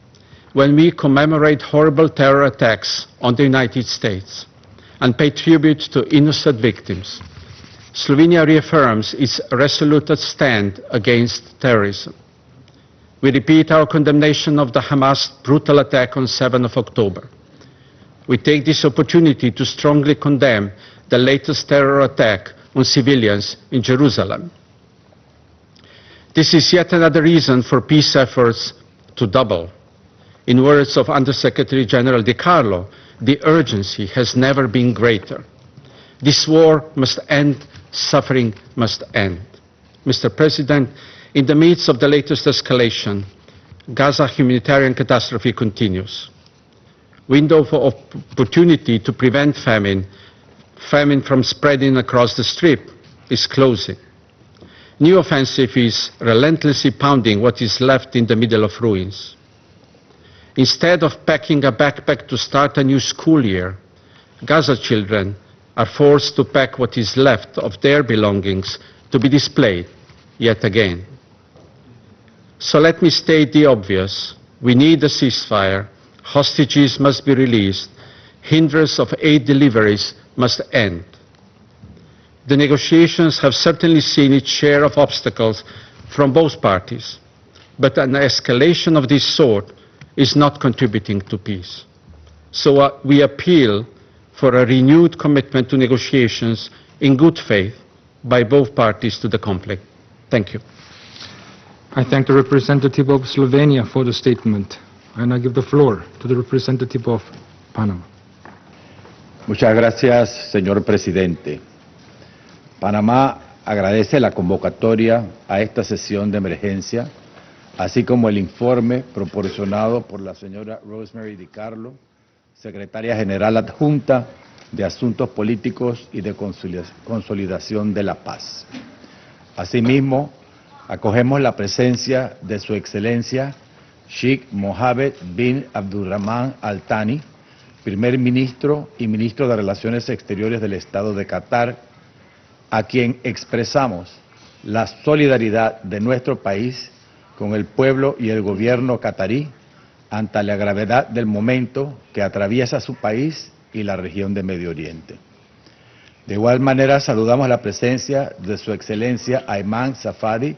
when we commemorate horrible terror attacks on the United States and pay tribute to innocent victims, Slovenia reaffirms its resolute stand against terrorism. We repeat our condemnation of the Hamas brutal attack on 7 October. We take this opportunity to strongly condemn the latest terror attack on civilians in Jerusalem. This is yet another reason for peace efforts to double. In words of Undersecretary General De Carlo, the urgency has never been greater. This war must end, suffering must end. Mr. President, in the midst of the latest escalation, Gaza humanitarian catastrophe continues. Window of opportunity to prevent famine from spreading across the Strip is closing. New offensive is relentlessly pounding what is left in the middle of ruins. Instead of packing a backpack to start a new school year, Gaza children are forced to pack what is left of their belongings to be displayed yet again. So let me state the obvious. We need a ceasefire. Hostages must be released. Hindrance of aid deliveries must end. The negotiations have certainly seen its share of obstacles from both parties, but an escalation of this sort is not contributing to peace. So we appeal for a renewed commitment to negotiations in good faith by both parties to the conflict. Thank you. I thank the representative of Slovenia for the statement. I now give the floor to the representative of Panama. Muchas gracias, señor presidente. Panamá agradece la convocatoria a esta sesión de emergencia, así como el informe proporcionado por la señora Rosemary DiCarlo, secretaria general adjunta de Asuntos Políticos y de Consolidación de la Paz. Asimismo, acogemos la presencia de Su Excelencia Sheikh Mohammed bin Abdulrahman Al Thani, primer ministro y ministro de Relaciones Exteriores del Estado de Qatar, a quien expresamos la solidaridad de nuestro país con el pueblo y el gobierno catarí ante la gravedad del momento que atraviesa su país y la región de Medio Oriente. De igual manera, saludamos la presencia de Su Excelencia Ayman Safadi,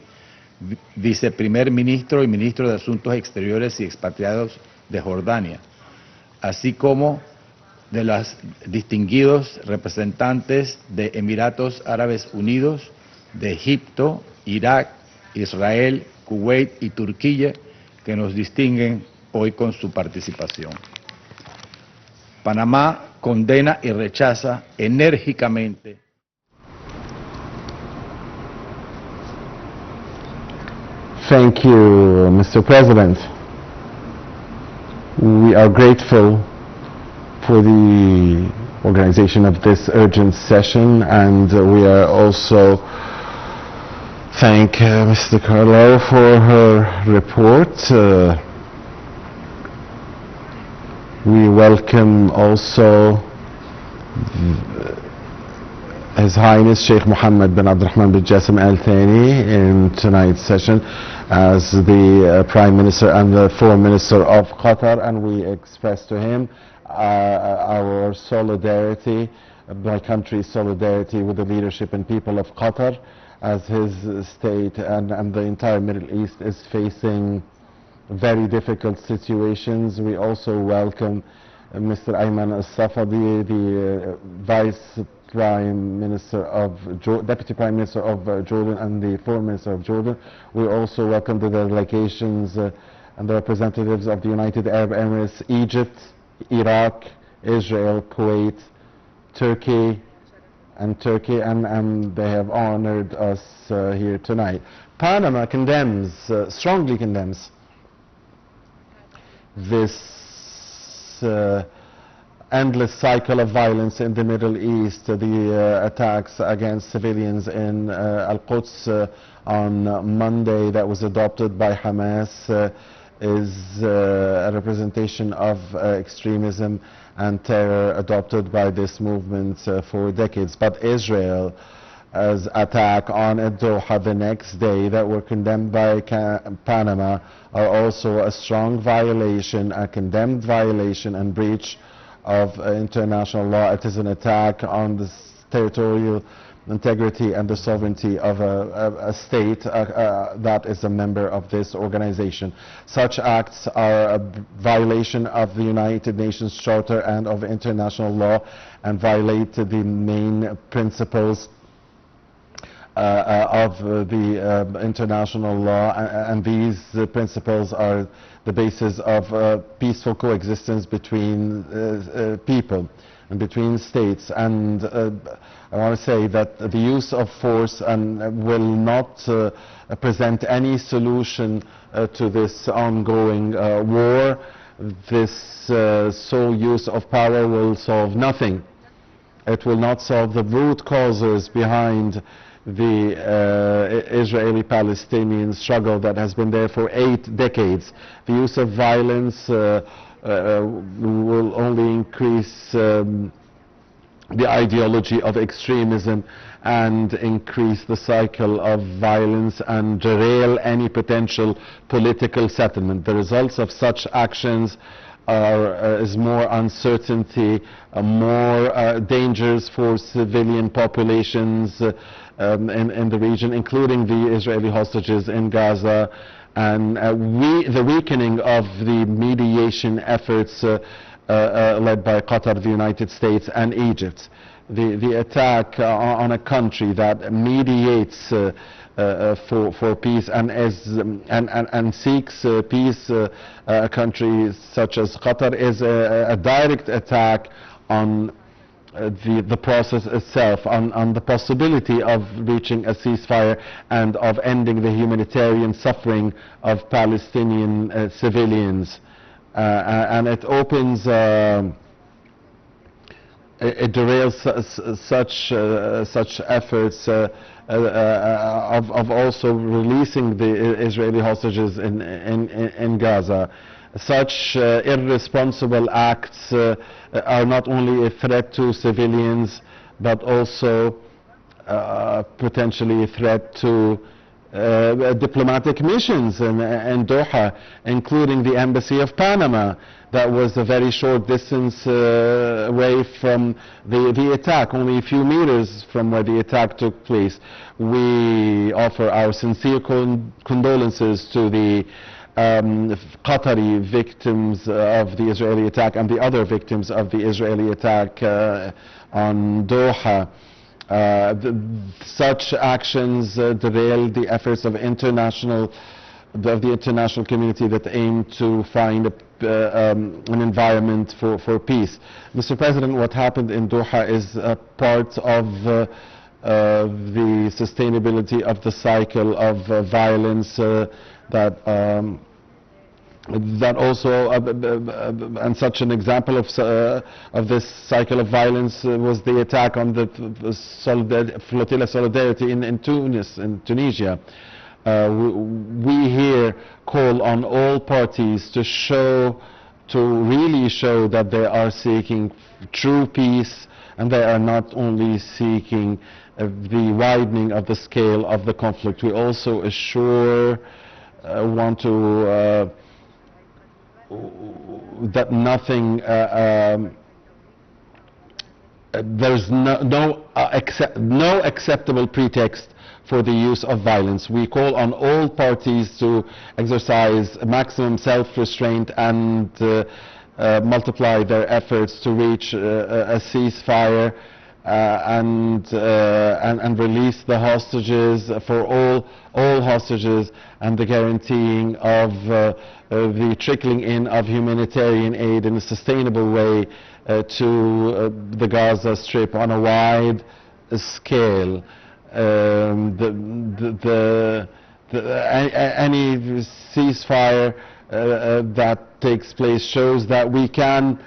viceprimer ministro y ministro de Asuntos Exteriores y Expatriados de Jordania, así como de los distinguidos representantes de Emiratos Árabes Unidos, de Egipto, Irak, Israel, Kuwait y Turquía, que nos distinguen hoy con su participación. Panamá condena y rechaza enérgicamente. Thank you, Mr. President. We are grateful for the organization of this urgent session, and we are also thank Mr. Carlo for her report. We welcome also His Highness Sheikh Mohammed bin Abdulrahman bin Jassim Al Thani in tonight's session as the Prime Minister and the Foreign Minister of Qatar, and we express to him our solidarity, my country's solidarity with the leadership and people of Qatar, as his state and the entire Middle East is facing very difficult situations. We also welcome Mr. Ayman Al-Safadi, the Deputy Prime Minister of Jordan and the Foreign Minister of Jordan. We also welcome the delegations and the representatives of the United Arab Emirates, Egypt, Iraq, Israel, Kuwait, Turkey, and they have honored us here tonight. Panama condemns, strongly condemns, this endless cycle of violence in the Middle East, the attacks against civilians in Al-Quds on Monday that was adopted by Hamas is a representation of extremism and terror adopted by this movement for decades. But Israel's attack on Doha the next day that were condemned by Panama are also a strong violation, a condemned violation and breach of international law. It is an attack on the territorial integrity and the sovereignty of a state that is a member of this organization. Such acts are a violation of the United Nations Charter and of international law, and violate the main principles of the international law, and these principles are the basis of peaceful coexistence between people and between states. And I want to say that the use of force will not present any solution to this ongoing war. This sole use of power will solve nothing. It will not solve the root causes behind the Israeli-Palestinian struggle that has been there for 8 decades. The use of violence will only increase the ideology of extremism and increase the cycle of violence and derail any potential political settlement. The results of such actions is more uncertainty, more dangers for civilian populations in the region, including the Israeli hostages in Gaza, and the weakening of the mediation efforts led by Qatar, the United States, and Egypt. The attack on a country that mediates for peace and seeks peace, a country such as Qatar, is a direct attack on the process itself, on the possibility of reaching a ceasefire and of ending the humanitarian suffering of Palestinian civilians. And it opens, it derails such efforts of also releasing the Israeli hostages in Gaza. Such irresponsible acts are not only a threat to civilians, but also potentially a threat to diplomatic missions in Doha, including the Embassy of Panama, that was a very short distance away from the attack, only a few meters from where the attack took place. We offer our sincere condolences to the Qatari victims of the Israeli attack and the other victims of the Israeli attack on Doha. Such actions derail the efforts of the international community that aim to find an environment for peace. Mr. President, what happened in Doha is a part of the sustainability of the cycle of violence that also, and such an example of this cycle of violence was the attack on the Flotilla Solidarity in Tunisia. We here call on all parties to really show that they are seeking true peace, and they are not only seeking the widening of the scale of the conflict. We also want to that nothing, there's no acceptable pretext for the use of violence. We call on all parties to exercise maximum self-restraint and multiply their efforts to reach a ceasefire and release the hostages, for all hostages, and the guaranteeing of the trickling in of humanitarian aid in a sustainable way to the Gaza Strip on a wide scale. Any ceasefire that takes place shows that we can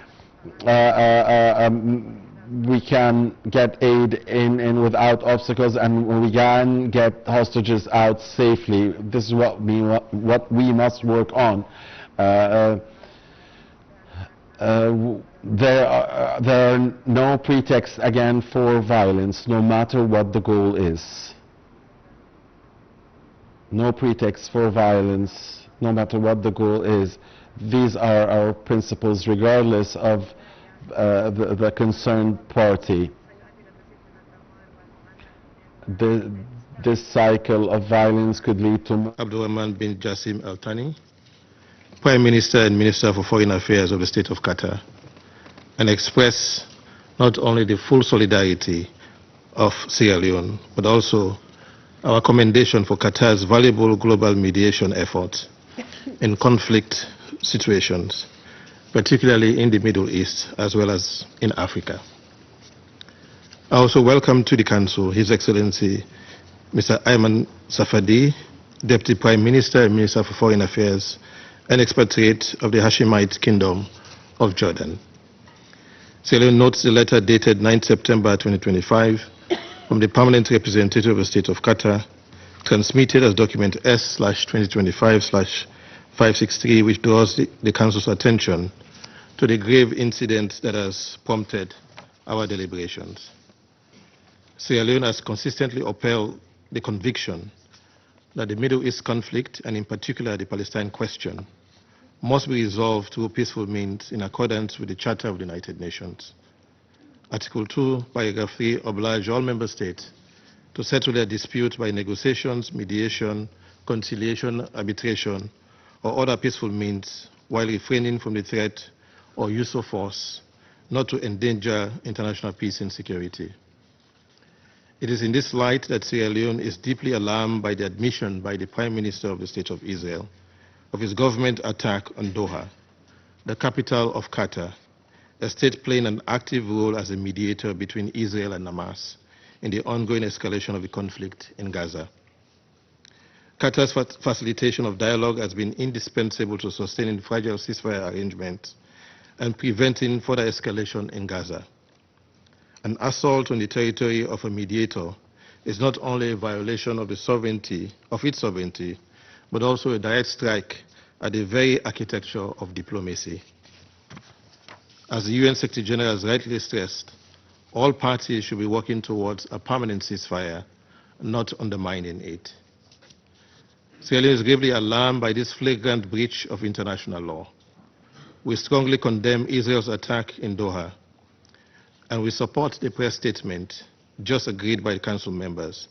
get aid in without obstacles, and we can get hostages out safely. This is what we must work on. There are no pretexts again for violence, no matter what the goal is. No pretext for violence, no matter what the goal is. These are our principles, regardless of the concerned party. this cycle of violence could lead to... Abdurrahman bin Jassim Al Thani, Prime Minister and Minister for Foreign Affairs of the State of Qatar, and express not only the full solidarity of Sierra Leone, but also our commendation for Qatar's valuable global mediation efforts in conflict situations, particularly in the Middle East as well as in Africa. I also welcome to the Council His Excellency Mr. Ayman Safadi, Deputy Prime Minister and Minister for Foreign Affairs and Expatriate of the Hashemite Kingdom of Jordan. Sierra Leone notes the letter dated 9 September 2025 from the Permanent Representative of the State of Qatar, transmitted as document S/2025/563, which draws the Council's attention to the grave incident that has prompted our deliberations. Sierra Leone has consistently upheld the conviction that the Middle East conflict, and in particular the Palestine question, must be resolved through peaceful means in accordance with the Charter of the United Nations. Article 2, Paragraph 3 oblige all member states to settle their dispute by negotiations, mediation, conciliation, arbitration, or other peaceful means while refraining from the threat or use of force, not to endanger international peace and security. It is in this light that Sierra Leone is deeply alarmed by the admission by the Prime Minister of the State of Israel of his government attack on Doha, the capital of Qatar, a state playing an active role as a mediator between Israel and Hamas in the ongoing escalation of the conflict in Gaza. Qatar's facilitation of dialogue has been indispensable to sustaining fragile ceasefire arrangements and preventing further escalation in Gaza. An assault on the territory of a mediator is not only a violation of its sovereignty, but also a direct strike at the very architecture of diplomacy. As the UN Secretary General has rightly stressed, all parties should be working towards a permanent ceasefire, not undermining it. Sierra Leone is gravely alarmed by this flagrant breach of international law. We strongly condemn Israel's attack in Doha, and we support the press statement just agreed by the Council members,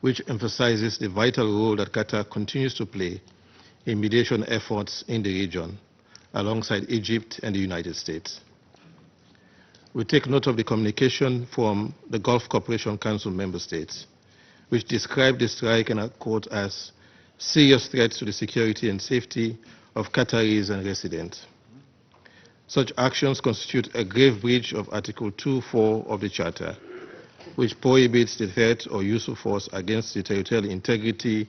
which emphasizes the vital role that Qatar continues to play in mediation efforts in the region, alongside Egypt and the United States. We take note of the communication from the Gulf Cooperation Council member states, which described the strike, and I quote, as serious threats to the security and safety of Qataris and residents. Such actions constitute a grave breach of Article 2.4 of the Charter, which prohibits the threat or use of force against the territorial integrity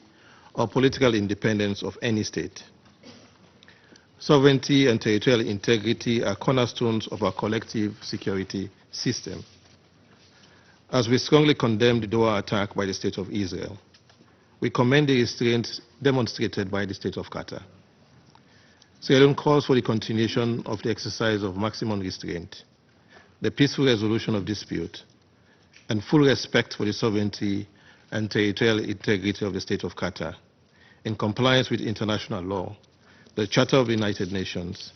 or political independence of any state. Sovereignty and territorial integrity are cornerstones of our collective security system. As we strongly condemn the Doha attack by the State of Israel, we commend the restraint demonstrated by the State of Qatar. Sierra Leone calls for the continuation of the exercise of maximum restraint, the peaceful resolution of dispute, and full respect for the sovereignty and territorial integrity of the State of Qatar, in compliance with international law, the Charter of the United Nations,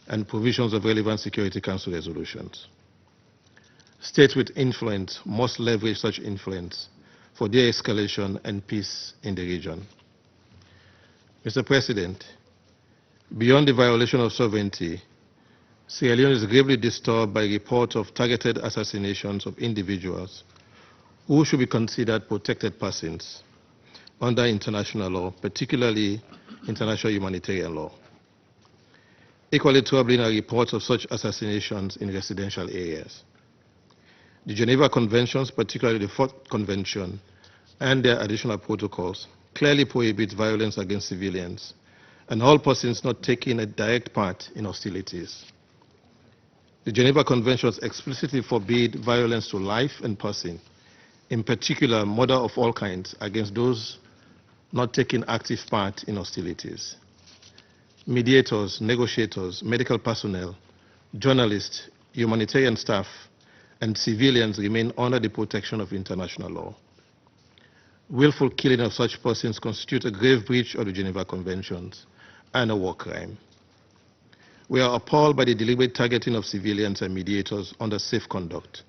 and provisions of relevant Security Council resolutions. States with influence must leverage such influence for de-escalation and peace in the region. Mr. President, beyond the violation of sovereignty, Sierra Leone is gravely disturbed by reports of targeted assassinations of individuals who should be considered protected persons under international law, particularly international humanitarian law. Equally troubling are reports of such assassinations in residential areas. The Geneva Conventions, particularly the Fourth Convention, and their additional protocols, clearly prohibit violence against civilians and all persons not taking a direct part in hostilities. The Geneva Conventions explicitly forbid violence to life and person, in particular murder of all kinds, against those not taking active part in hostilities. Mediators, negotiators, medical personnel, journalists, humanitarian staff, and civilians remain under the protection of international law. Willful killing of such persons constitutes a grave breach of the Geneva Conventions and a war crime. We are appalled by the deliberate targeting of civilians and mediators under safe conduct,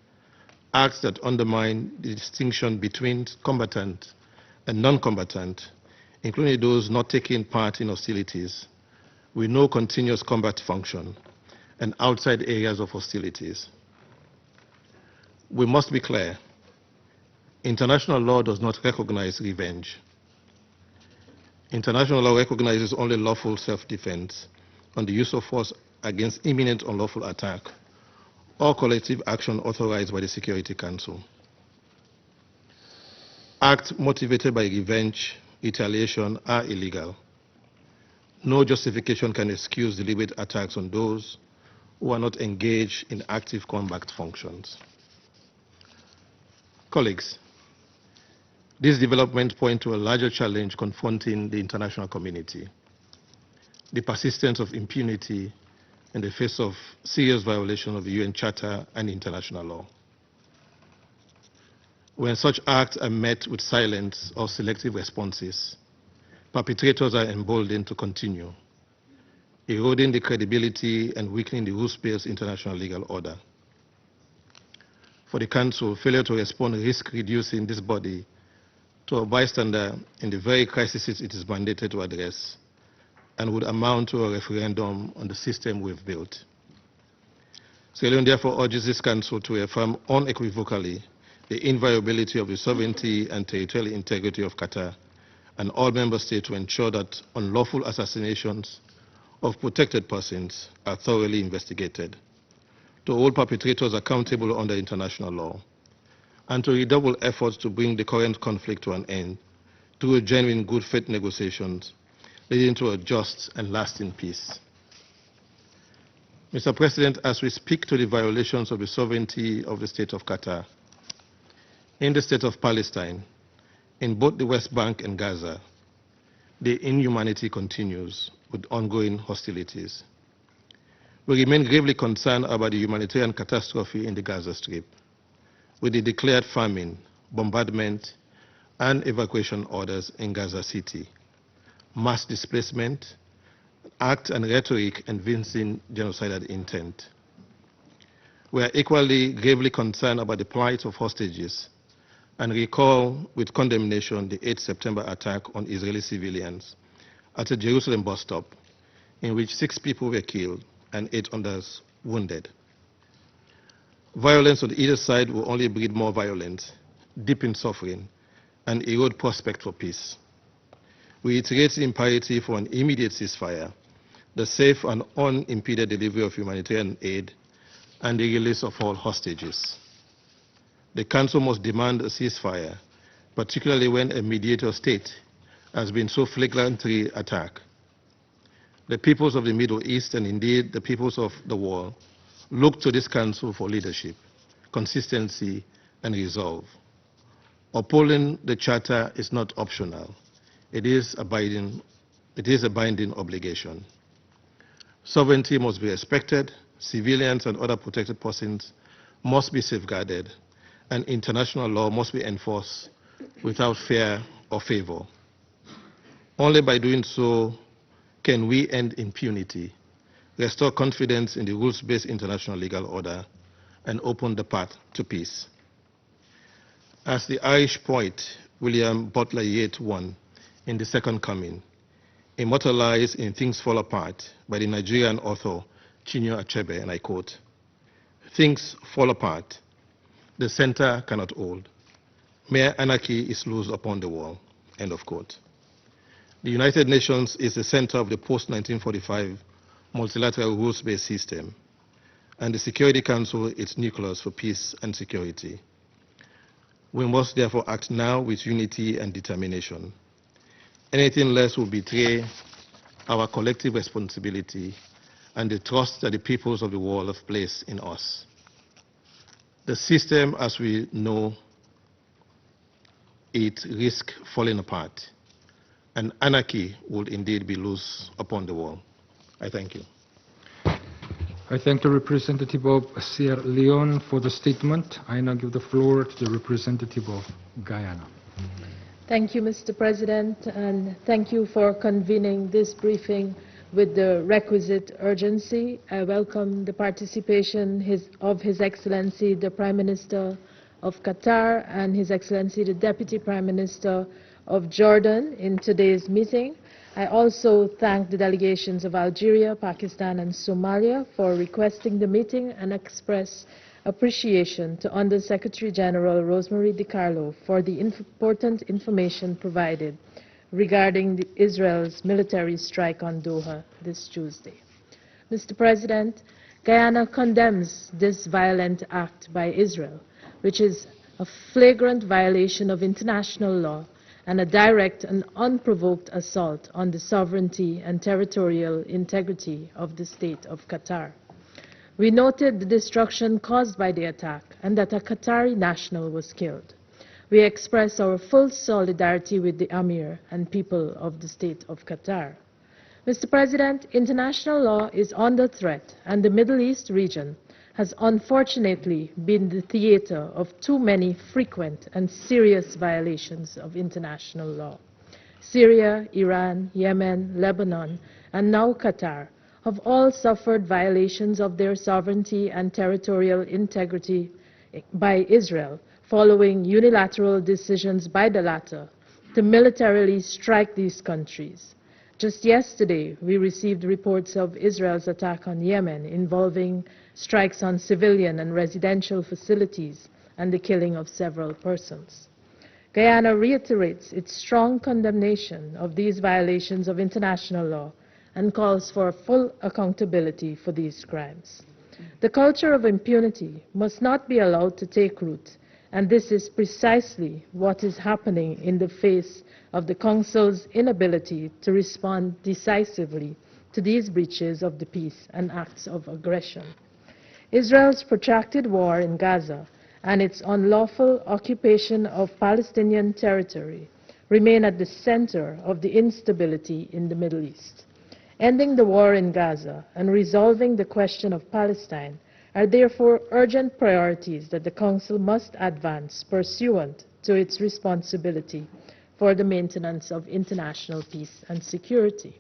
acts that undermine the distinction between combatant and non-combatant, including those not taking part in hostilities, with no continuous combat function, and outside areas of hostilities. We must be clear. International law does not recognize revenge. International law recognizes only lawful self-defense on the use of force against imminent unlawful attack or collective action authorized by the Security Council. Acts motivated by revenge, retaliation are illegal. No justification can excuse deliberate attacks on those who are not engaged in active combat functions. Colleagues, this development points to a larger challenge confronting the international community: the persistence of impunity in the face of serious violation of the UN Charter and international law. When such acts are met with silence or selective responses, perpetrators are emboldened to continue, eroding the credibility and weakening the rules-based international legal order. For the Council, failure to respond risks reducing this body to a bystander in the very crises it is mandated to address, and would amount to a referendum on the system we've built. Sierra Leone therefore urges this Council to affirm unequivocally the inviolability of the sovereignty and territorial integrity of Qatar and all member states to ensure that unlawful assassinations of protected persons are thoroughly investigated, to hold perpetrators accountable under international law, and to redouble efforts to bring the current conflict to an end through genuine good faith negotiations leading to a just and lasting peace. Mr. President, as we speak to the violations of the sovereignty of the State of Qatar, in the State of Palestine, in both the West Bank and Gaza, the inhumanity continues with ongoing hostilities. We remain gravely concerned about the humanitarian catastrophe in the Gaza Strip, with the declared famine, bombardment, and evacuation orders in Gaza City, mass displacement, act and rhetoric evincing genocidal intent. We are equally gravely concerned about the plight of hostages and recall with condemnation the 8 September attack on Israeli civilians at a Jerusalem bus stop, in which 6 people were killed and 8 others wounded. Violence on either side will only breed more violence, deepen suffering, and erode prospect for peace. We reiterate the imperative for an immediate ceasefire, the safe and unimpeded delivery of humanitarian aid, and the release of all hostages. The Council must demand a ceasefire, particularly when a mediator state has been so flagrantly attacked. The peoples of the Middle East, and indeed the peoples of the world, look to this Council for leadership, consistency, and resolve. Upholding the Charter is not optional. It is a binding obligation. Sovereignty must be respected, civilians and other protected persons must be safeguarded, and international law must be enforced without fear or favor. Only by doing so can we end impunity, restore confidence in the rules-based international legal order, and open the path to peace. As the Irish poet William Butler Yeats won in The Second Coming, immortalized in Things Fall Apart by the Nigerian author Chinua Achebe, and I quote, "Things fall apart, the center cannot hold. Mere anarchy is loose upon the wall," end of quote. The United Nations is the center of the post-1945 multilateral rules-based system, and the Security Council its nucleus for peace and security. We must therefore act now with unity and determination. Anything less will betray our collective responsibility and the trust that the peoples of the world have placed in us. The system, as we know it, risks falling apart, and anarchy would indeed be loose upon the world. I thank you. I thank the representative of Sierra Leone for the statement. I now give the floor to the representative of Guyana. Thank you, Mr. President, and thank you for convening this briefing with the requisite urgency. I welcome the participation of His Excellency, the Prime Minister of Qatar and His Excellency the Deputy Prime Minister of Jordan in today's meeting. I also thank the delegations of Algeria, Pakistan and Somalia for requesting the meeting and express appreciation to Under-Secretary General Rosemary DiCarlo for the important information provided regarding Israel's military strike on Doha this Tuesday. Mr. President, Guyana condemns this violent act by Israel, which is a flagrant violation of international law and a direct and unprovoked assault on the sovereignty and territorial integrity of the state of Qatar. We noted the destruction caused by the attack and that a Qatari national was killed. We express our full solidarity with the Emir and people of the state of Qatar. Mr. President, international law is under threat, and the Middle East region has unfortunately been the theater of too many frequent and serious violations of international law. Syria, Iran, Yemen, Lebanon, and now Qatar have all suffered violations of their sovereignty and territorial integrity by Israel, following unilateral decisions by the latter to militarily strike these countries. Just yesterday, we received reports of Israel's attack on Yemen involving strikes on civilian and residential facilities and the killing of several persons. Guyana reiterates its strong condemnation of these violations of international law and calls for full accountability for these crimes. The culture of impunity must not be allowed to take root, and this is precisely what is happening in the face of the Council's inability to respond decisively to these breaches of the peace and acts of aggression. Israel's protracted war in Gaza and its unlawful occupation of Palestinian territory remain at the center of the instability in the Middle East. Ending the war in Gaza and resolving the question of Palestine are therefore urgent priorities that the Council must advance pursuant to its responsibility for the maintenance of international peace and security.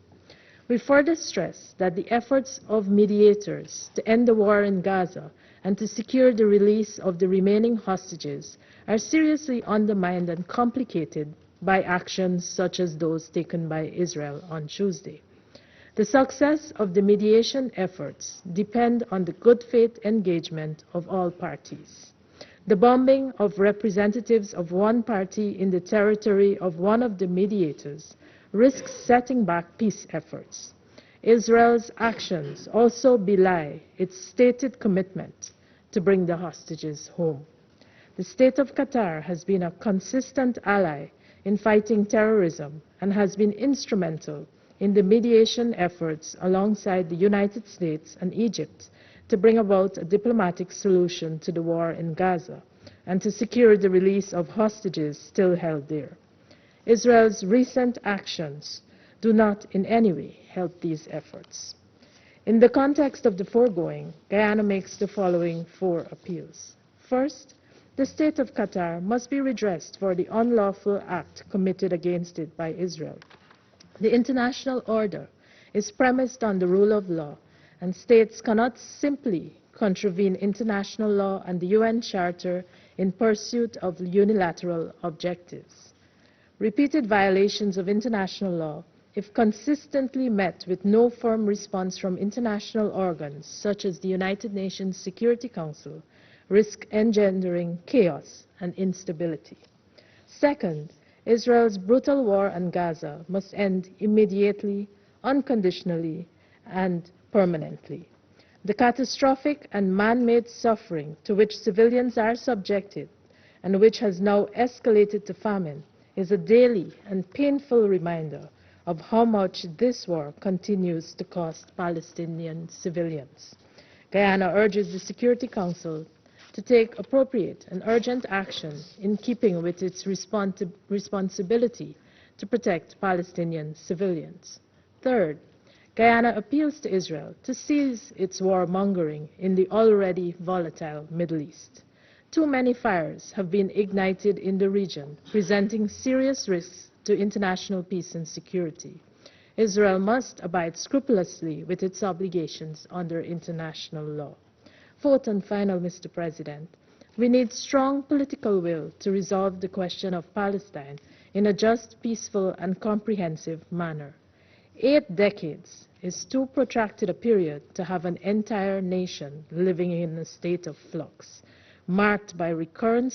We further stress that the efforts of mediators to end the war in Gaza and to secure the release of the remaining hostages are seriously undermined and complicated by actions such as those taken by Israel on Tuesday. The success of the mediation efforts depend on the good faith engagement of all parties. The bombing of representatives of one party in the territory of one of the mediators risks setting back peace efforts. Israel's actions also belie its stated commitment to bring the hostages home. The state of Qatar has been a consistent ally in fighting terrorism and has been instrumental in the mediation efforts alongside the United States and Egypt to bring about a diplomatic solution to the war in Gaza and to secure the release of hostages still held there. Israel's recent actions do not in any way help these efforts. In the context of the foregoing, Guyana makes the following 4 appeals. First, the state of Qatar must be redressed for the unlawful act committed against it by Israel. The international order is premised on the rule of law, and states cannot simply contravene international law and the UN Charter in pursuit of unilateral objectives. Repeated violations of international law, if consistently met with no firm response from international organs such as the United Nations Security Council, risk engendering chaos and instability. Second, Israel's brutal war on Gaza must end immediately, unconditionally, and permanently. The catastrophic and man-made suffering to which civilians are subjected and which has now escalated to famine is a daily and painful reminder of how much this war continues to cost Palestinian civilians. Guyana urges the Security Council to take appropriate and urgent action in keeping with its responsibility to protect Palestinian civilians. Third, Guyana appeals to Israel to cease its warmongering in the already volatile Middle East. Too many fires have been ignited in the region, presenting serious risks to international peace and security. Israel must abide scrupulously with its obligations under international law. Fourth and final, Mr. President, We need strong political will to resolve the question of Palestine in a just, peaceful, and comprehensive manner. 8 decades is too protracted a period to have an entire nation living in a state of flux, marked by recurrent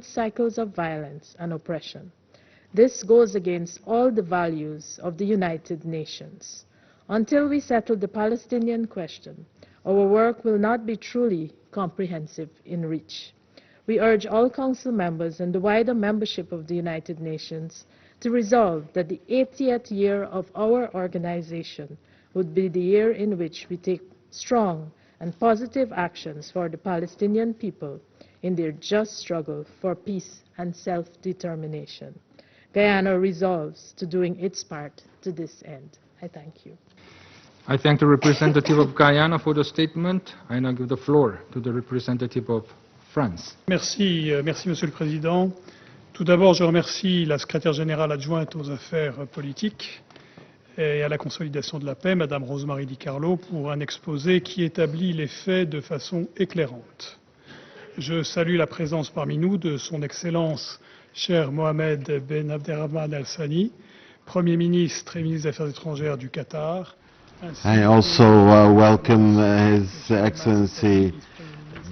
cycles of violence and oppression. This goes against all the values of the United Nations. Until we settle the Palestinian question, our work will not be truly comprehensive in reach. We urge all Council members and the wider membership of the United Nations to resolve that the 80th year of our organization would be the year in which we take strong and positive actions for the Palestinian people in their just struggle for peace and self-determination. Guyana resolves to doing its part to this end. I thank you. I thank the representative of Guyana for the statement. I now give the floor to the representative of France. Merci, Monsieur le Président. Tout d'abord, je remercie la secrétaire générale adjointe aux affaires politiques et à la consolidation de la paix, Madame Rosemary DiCarlo, pour un exposé qui établit les faits de façon éclairante. Je salue la présence parmi nous de Son Excellence, cher Mohamed Ben Abderrahmane Al Thani, Premier ministre et ministre des Affaires étrangères du Qatar. I also welcome His Excellency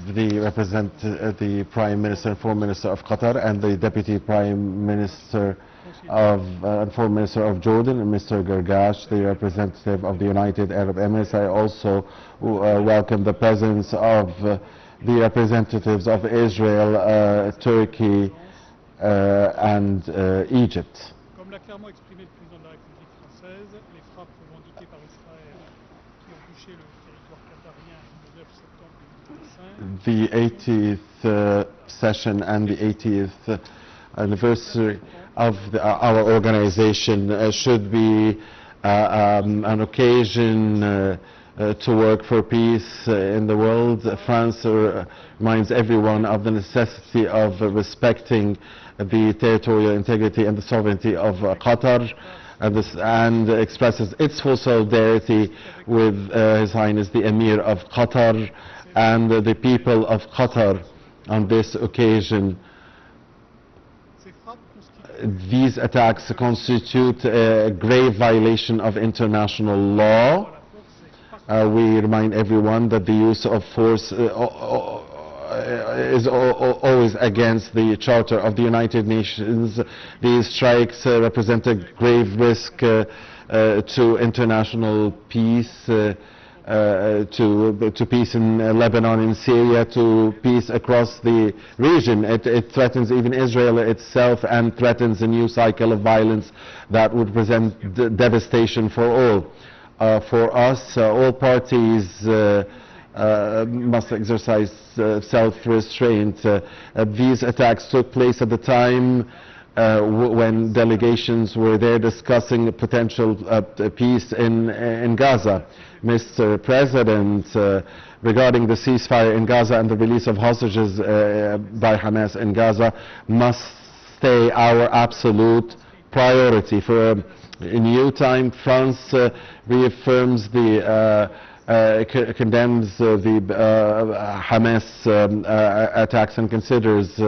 the Prime Minister and Foreign Minister of Qatar and the Deputy Prime Minister and Foreign Minister of Jordan, and Mr. Gargash, the representative of the United Arab Emirates. I also welcome the presence of the representatives of Israel, Turkey, and Egypt. The 80th session and the 80th anniversary of our organization should be an occasion to work for peace in the world. France reminds everyone of the necessity of respecting the territorial integrity and the sovereignty of Qatar, and expresses its full solidarity with His Highness the Emir of Qatar and the people of Qatar on this occasion. These attacks constitute a grave violation of international law. We remind everyone that the use of force is always against the Charter of the United Nations. These strikes represent a grave risk to international peace, to peace in Lebanon, in Syria, to peace across the region. It threatens even Israel itself and threatens a new cycle of violence that would present devastation for all. For us, all parties must exercise self-restraint. These attacks took place at the time when delegations were there discussing potential peace in Gaza. Mr. President, regarding the ceasefire in Gaza and the release of hostages by Hamas in Gaza must stay our absolute priority. For a new time, France reaffirms condemns the Hamas attacks and considers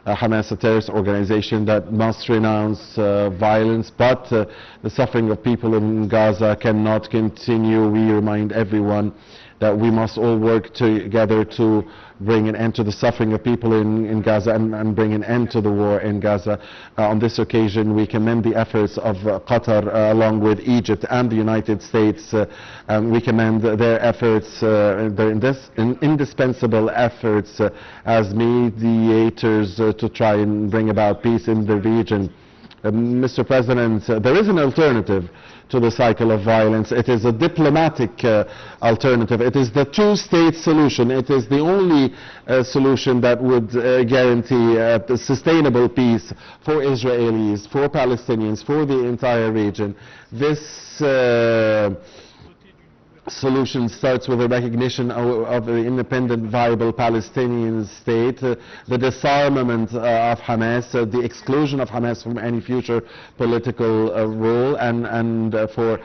Hamas a terrorist organization that must renounce violence, but the suffering of people in Gaza cannot continue. We remind everyone that we must all work together to bring an end to the suffering of people in Gaza and bring an end to the war in Gaza. On this occasion, we commend the efforts of Qatar along with Egypt and the United States. We commend their efforts, their indispensable efforts as mediators to try and bring about peace in the region. Mr. President, there is an alternative to the cycle of violence. It is a diplomatic alternative. It is the two-state solution. It is the only solution that would guarantee sustainable peace for Israelis, for Palestinians, for the entire region. This solution starts with a recognition of the independent, viable Palestinian state, the disarmament of Hamas, the exclusion of Hamas from any future political role, and for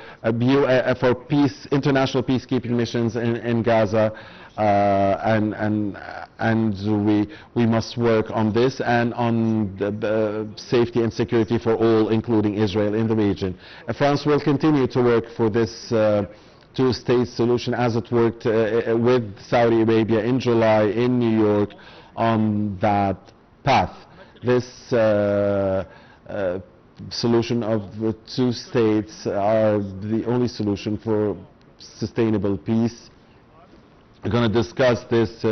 peace, international peacekeeping missions in Gaza. And we must work on this and on the safety and security for all, including Israel, in the region. France will continue to work for this two-state solution as it worked with Saudi Arabia in July in New York on that path. This solution of the two states are the only solution for sustainable peace. We're going to discuss this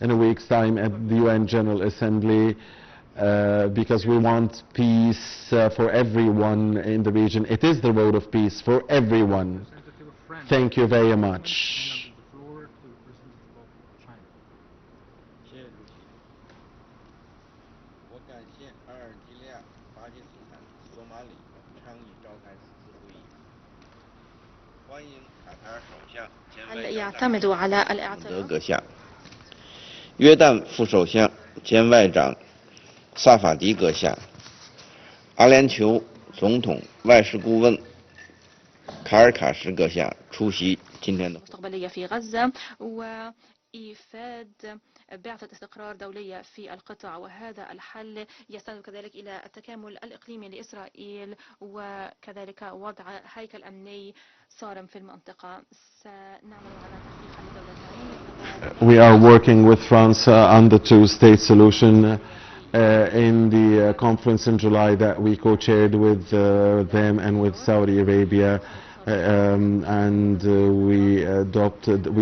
in a week's time at the UN General Assembly because we want peace for everyone in the region. It is the road of peace for everyone. Thank you very much. يعتمد على الاعتراف 阁下，约旦副首相兼外长萨法迪阁下，阿联酋总统外事顾问卡尔卡什阁下出席今天的。 مستقبلية في غزة وإيفاد بعثة استقرار دولية في القطاع، وهذا الحل يستند كذلك إلى التكامل الإقليمي لإسرائيل وكذلك وضع هيكل أمني صارم في المنطقة. سنعمل على تحقيق الدولتين. We are working with France on the two-state solution. In the conference in July that we co-chaired with them and with Saudi Arabia, and we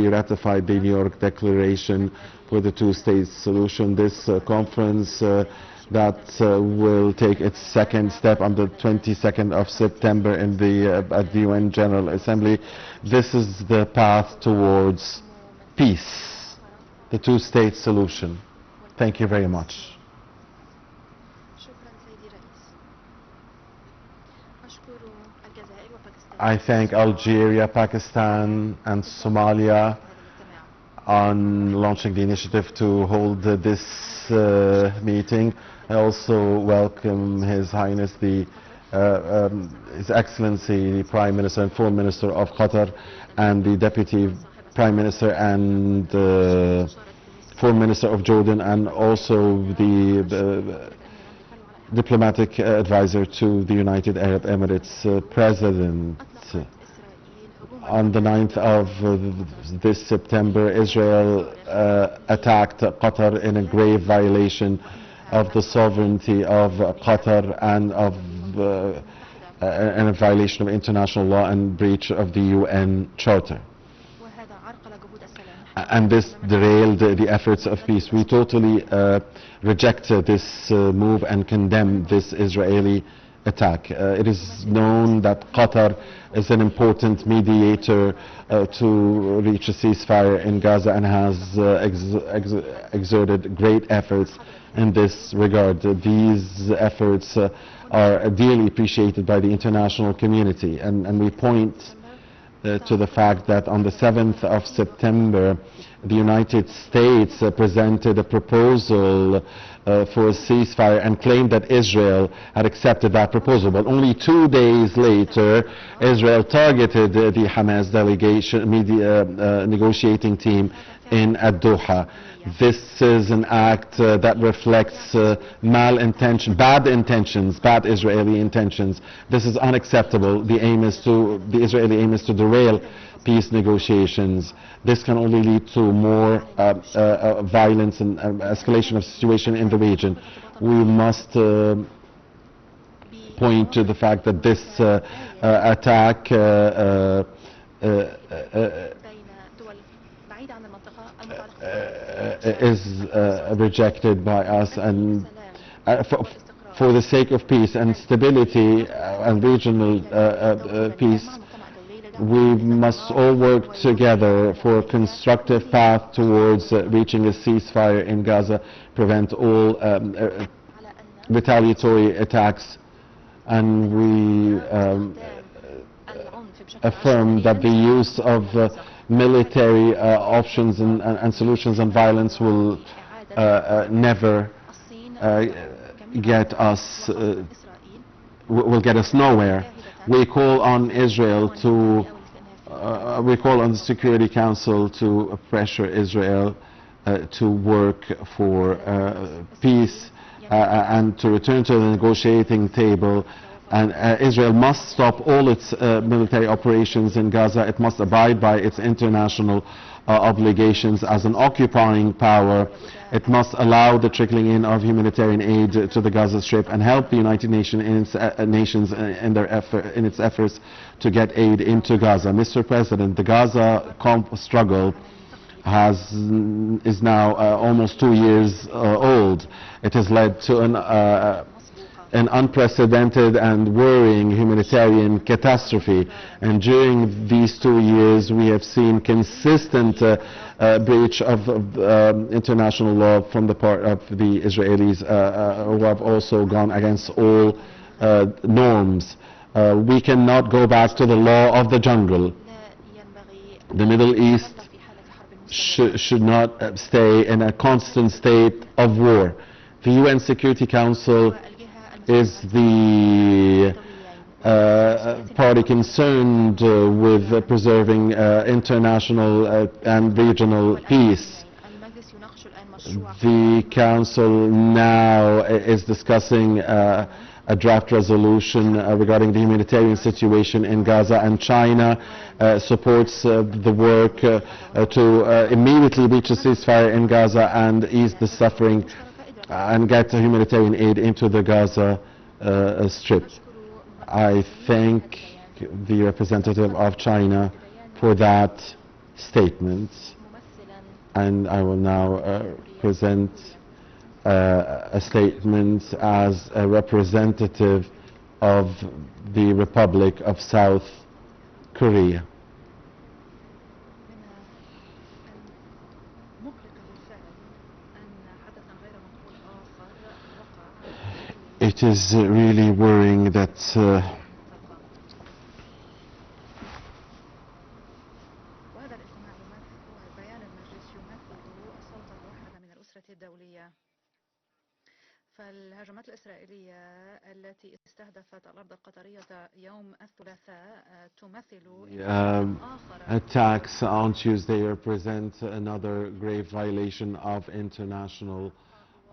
ratified the New York Declaration for the two-state solution. This conference that will take its second step on the 22nd of September at the UN General Assembly. This is the path towards peace, the two-state solution. Thank you very much. I thank Algeria, Pakistan and Somalia on launching the initiative to hold this meeting. I also welcome His Highness His Excellency the Prime Minister and Foreign Minister of Qatar and the Deputy Prime Minister and Foreign Minister of Jordan, and also the diplomatic advisor to the United Arab Emirates President. On the 9th of this September, Israel attacked Qatar in a grave violation of the sovereignty of Qatar and a violation of international law and breach of the UN Charter. And this derailed the efforts of peace. We totally reject this move and condemn this Israeli attack. It is known that Qatar is an important mediator to reach a ceasefire in Gaza and has exerted great efforts in this regard. These efforts are dearly appreciated by the international community, and we point to the fact that on the 7th of September, the United States presented a proposal for a ceasefire and claimed that Israel had accepted that proposal. But only 2 days later, Israel targeted the Hamas delegation, negotiating team in Doha. This is an act that reflects bad Israeli intentions. This is unacceptable. The Israeli aim is to derail peace negotiations. This can only lead to more violence and escalation of the situation in the region. We must point to the fact that this attack is rejected by us, and for the sake of peace and stability and regional peace, we must all work together for a constructive path towards reaching a ceasefire in Gaza, prevent all retaliatory attacks, and we affirm that the use of military options and solutions and violence will never get us will get us nowhere. We call on Israel to we call on the Security Council to pressure Israel to work for peace and to return to the negotiating table. And Israel must stop all its military operations in Gaza. It must abide by its international obligations as an occupying power. It must allow the trickling in of humanitarian aid to the Gaza Strip and help the United Nations in its efforts to get aid into Gaza. Mr. President, the Gaza struggle is now almost 2 years old. It has led to an unprecedented and worrying humanitarian catastrophe. And during these 2 years, we have seen consistent breach of international law from the part of the Israelis, who have also gone against all norms. We cannot go back to the law of the jungle. The Middle East should not stay in a constant state of war. The UN Security Council is the party concerned with preserving international and regional peace. The Council now is discussing a draft resolution regarding the humanitarian situation in Gaza, and China supports the work to immediately reach a ceasefire in Gaza and ease the suffering and get humanitarian aid into the Gaza Strip. I thank the representative of China for that statement, and I will now present a statement as a representative of the Republic of South Korea. It is really worrying that فالهجمات الإسرائيلية التي استهدفت الأرض القطرية يوم الثلاثاء تمثل attacks on Tuesday represent another grave violation of international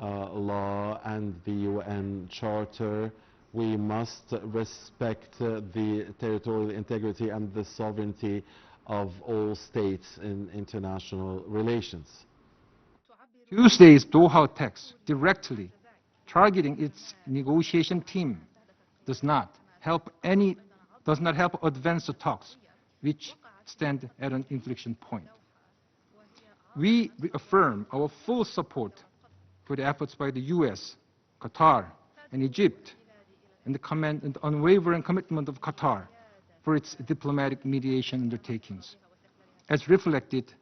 law and the UN Charter. We must respect the territorial integrity and the sovereignty of all states in international relations. Tuesday's Doha attacks directly targeting its negotiation team does not help advance the talks, which stand at an inflection point. We reaffirm our full support for the efforts by the US, Qatar, and Egypt, and the unwavering commitment of Qatar for its diplomatic mediation undertakings, as reflected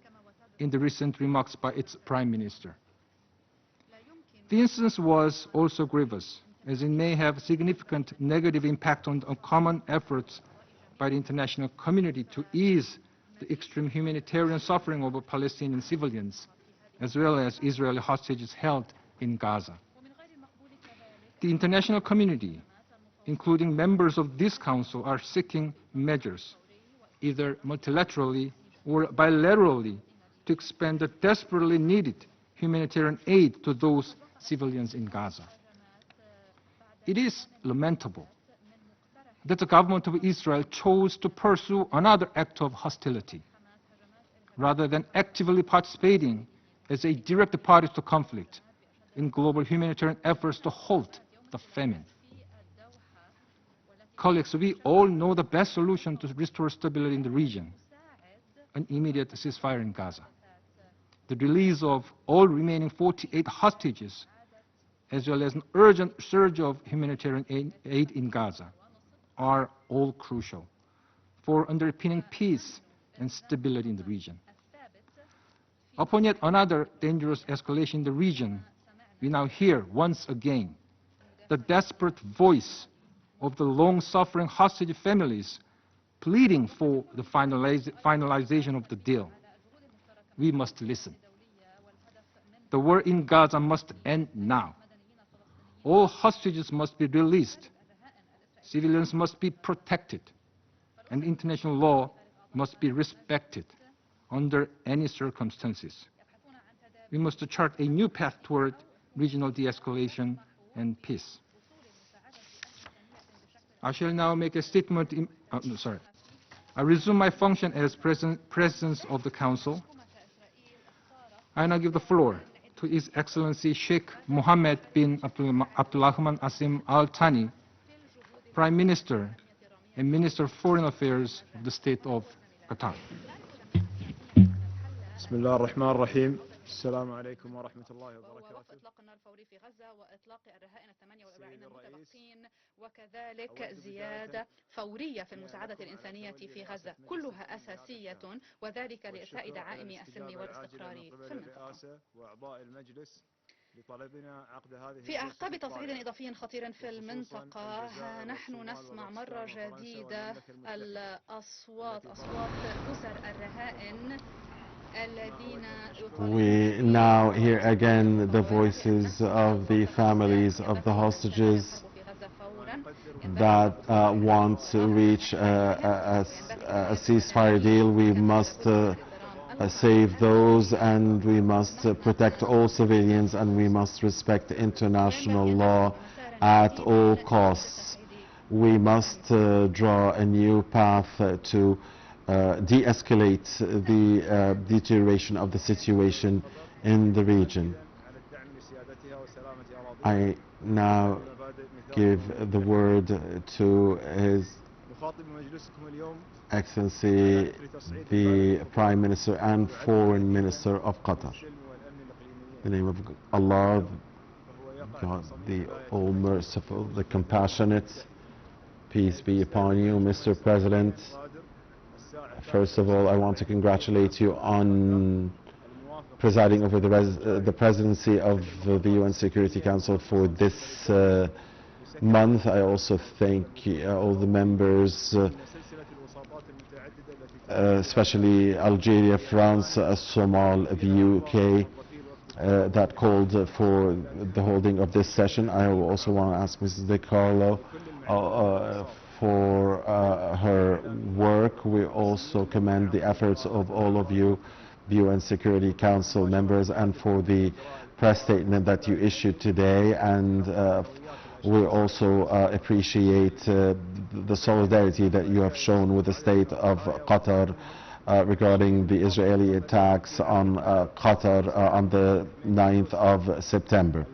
in the recent remarks by its Prime Minister. The instance was also grievous, as it may have a significant negative impact on common efforts by the international community to ease the extreme humanitarian suffering of Palestinian civilians, as well as Israeli hostages held in Gaza. The international community, including members of this Council, are seeking measures, either multilaterally or bilaterally, to expand the desperately needed humanitarian aid to those civilians in Gaza. It is lamentable that the government of Israel chose to pursue another act of hostility, rather than actively participating as a direct party to conflict in global humanitarian efforts to halt the famine. Colleagues, we all know the best solution to restore stability in the region: an immediate ceasefire in Gaza, the release of all remaining 48 hostages, as well as an urgent surge of humanitarian aid in Gaza, are all crucial for underpinning peace and stability in the region. Upon yet another dangerous escalation in the region, we now hear once again the desperate voice of the long-suffering hostage families pleading for the finalization of the deal. We must listen. The war in Gaza must end now. All hostages must be released. Civilians must be protected. And international law must be respected under any circumstances. We must chart a new path toward regional de-escalation and peace. I shall now make a statement. I resume my function as President of the Council. I now give the floor to His Excellency Sheikh Mohammed bin Abdulrahman Asim Al Thani, Prime Minister and Minister of Foreign Affairs of the State of Qatar. بسم الله الرحمن الرحيم السلام عليكم ورحمة الله وبركاته. ووقف إطلاق النار الفوري في غزة وإطلاق الرهائن 48 المتبقين وكذلك زيادة فورية في المساعدة الإنسانية في غزة كلها أساسية وذلك لإرساء دعائم السلم والاستقرار في المنطقة. في أعقاب تصعيد إضافي خطير في المنطقة نحن نسمع مرة جديدة أصوات أسر الرهائن. We now hear again the voices of the families of the hostages that want to reach a ceasefire deal. We must save those, and we must protect all civilians, and we must respect international law at all costs. We must draw a new path to de-escalate the deterioration of the situation in the region. I now give the word to His Excellency the Prime Minister and Foreign Minister of Qatar. In the name of Allah, God the All-Merciful, the Compassionate, peace be upon you, Mr. President. First of all, I want to congratulate you on presiding over the presidency of the UN Security Council for this month. I also thank all the members, especially Algeria, France, Somal, the UK, that called for the holding of this session. I also want to ask Mrs. De Carlo for her work. We also commend the efforts of all of you, the UN Security Council members, and for the press statement that you issued today. And we also appreciate the solidarity that you have shown with the state of Qatar regarding the Israeli attacks on Qatar on the 9th of September.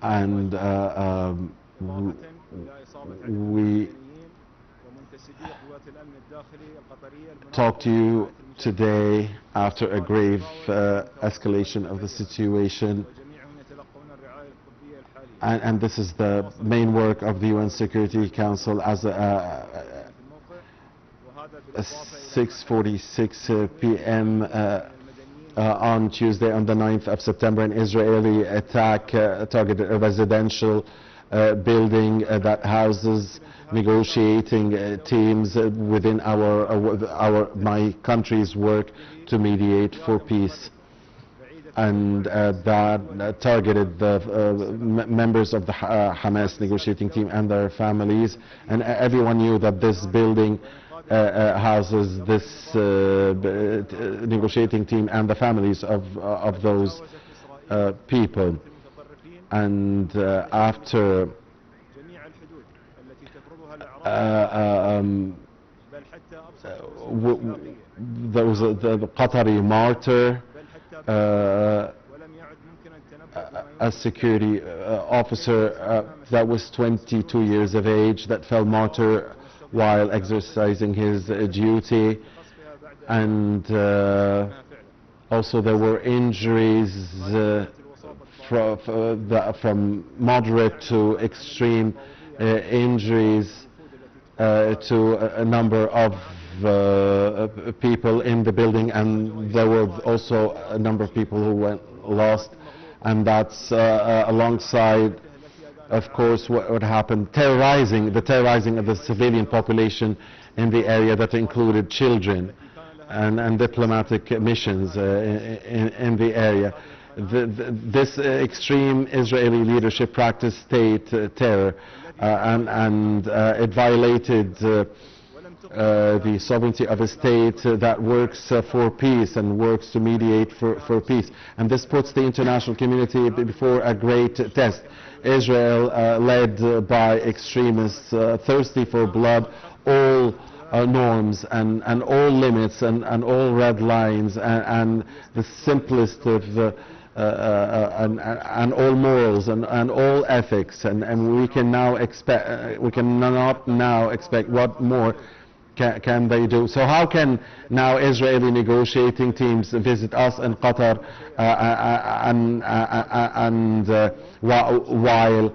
And we talk to you today after a grave escalation of the situation, and this is the main work of the UN Security Council. As 6:46 p.m. On Tuesday, on the 9th of September, an Israeli attack targeted a residential building that houses negotiating teams within my country's work to mediate for peace. And that targeted the members of the Hamas negotiating team and their families. And everyone knew that this building houses this negotiating team and the families of those people. And after there was the Qatari martyr, a security officer that was 22 years of age that fell martyr while exercising his duty, and also there were injuries from moderate to extreme injuries to a number of people in the building, and there were also a number of people who went lost, and that's alongside of course, what happened, terrorizing of the civilian population in the area that included children and diplomatic missions in the area. This extreme Israeli leadership practiced state terror, and it violated the sovereignty of a state that works for peace and works to mediate for peace. And this puts the international community before a great test. Israel, led by extremists thirsty for blood, all norms and all limits and all red lines and the simplest of and all morals and all ethics, and we can now expect we cannot now expect what more can they do. So how can now Israeli negotiating teams visit us in Qatar while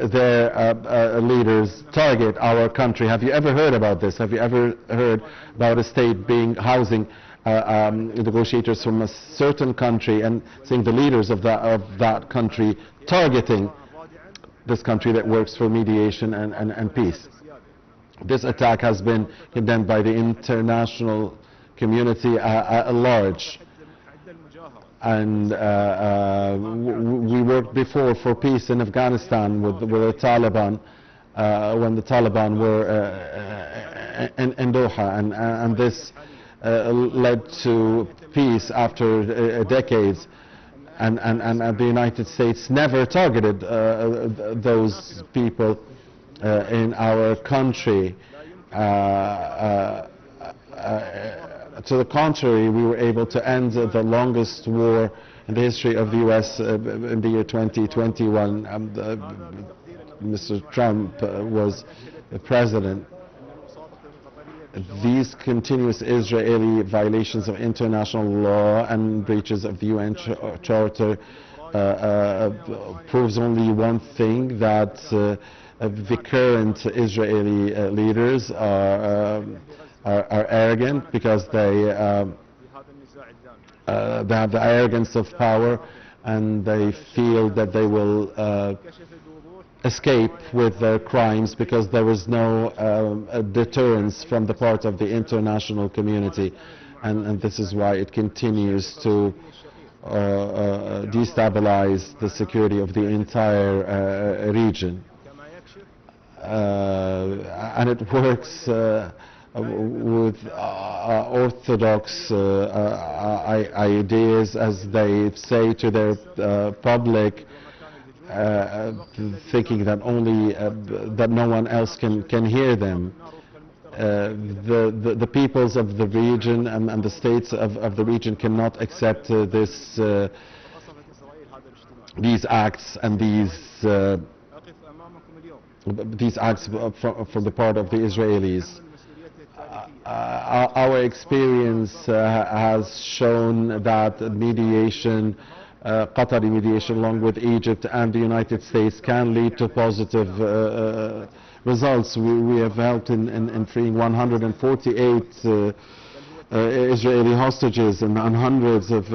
their leaders target our country? Have you ever heard about this? Have you ever heard about a state being housing negotiators from a certain country and seeing the leaders of that country targeting this country that works for mediation and peace? This attack has been condemned by the international community at large. And we worked before for peace in Afghanistan with the Taliban, when the Taliban were in Doha, and this led to peace after decades. And the United States never targeted those people in our country. To the contrary, we were able to end the longest war in the history of the U.S. In the year 2021. Mr. Trump was the president. These continuous Israeli violations of international law and breaches of the UN Charter proves only one thing, that the current Israeli leaders are arrogant because they have the arrogance of power, and they feel that they will escape with their crimes because there is no deterrence from the part of the international community, and this is why it continues to destabilize the security of the entire region. And it works with orthodox ideas, as they say to their public, thinking that only that no one else can hear them. The peoples of the region and the states of the region cannot accept these acts and these acts from the part of the Israelis. Our experience has shown that mediation, Qatari mediation, along with Egypt and the United States, can lead to positive results. We have helped in freeing 148 Israeli hostages and hundreds of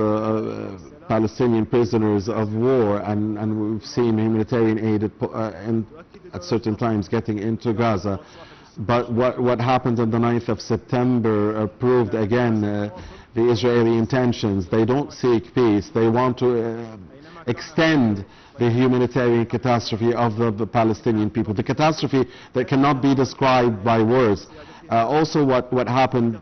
Palestinian prisoners of war, and we've seen humanitarian aid at certain times getting into Gaza. But what happened on the 9th of September proved again the Israeli intentions. They don't seek peace. They want to extend the humanitarian catastrophe of the Palestinian people, the catastrophe that cannot be described by words. Also, what happened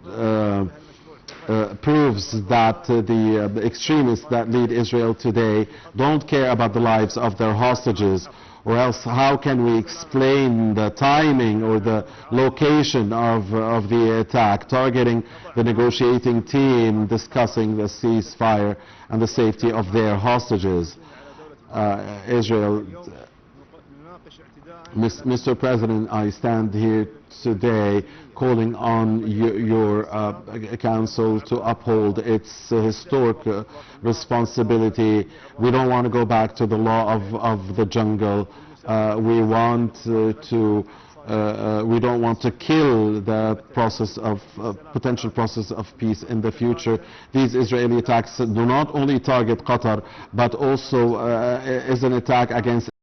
proves that the extremists that lead Israel today don't care about the lives of their hostages, or else how can we explain the timing or the location of the attack, targeting the negotiating team discussing the ceasefire and the safety of their hostages? Israel, Mr. President, I stand here today calling on your Council to uphold its historic responsibility. We don't want to go back to the law of the jungle. We want we don't want to kill the process of potential process of peace in the future. These Israeli attacks do not only target Qatar, but also is an attack against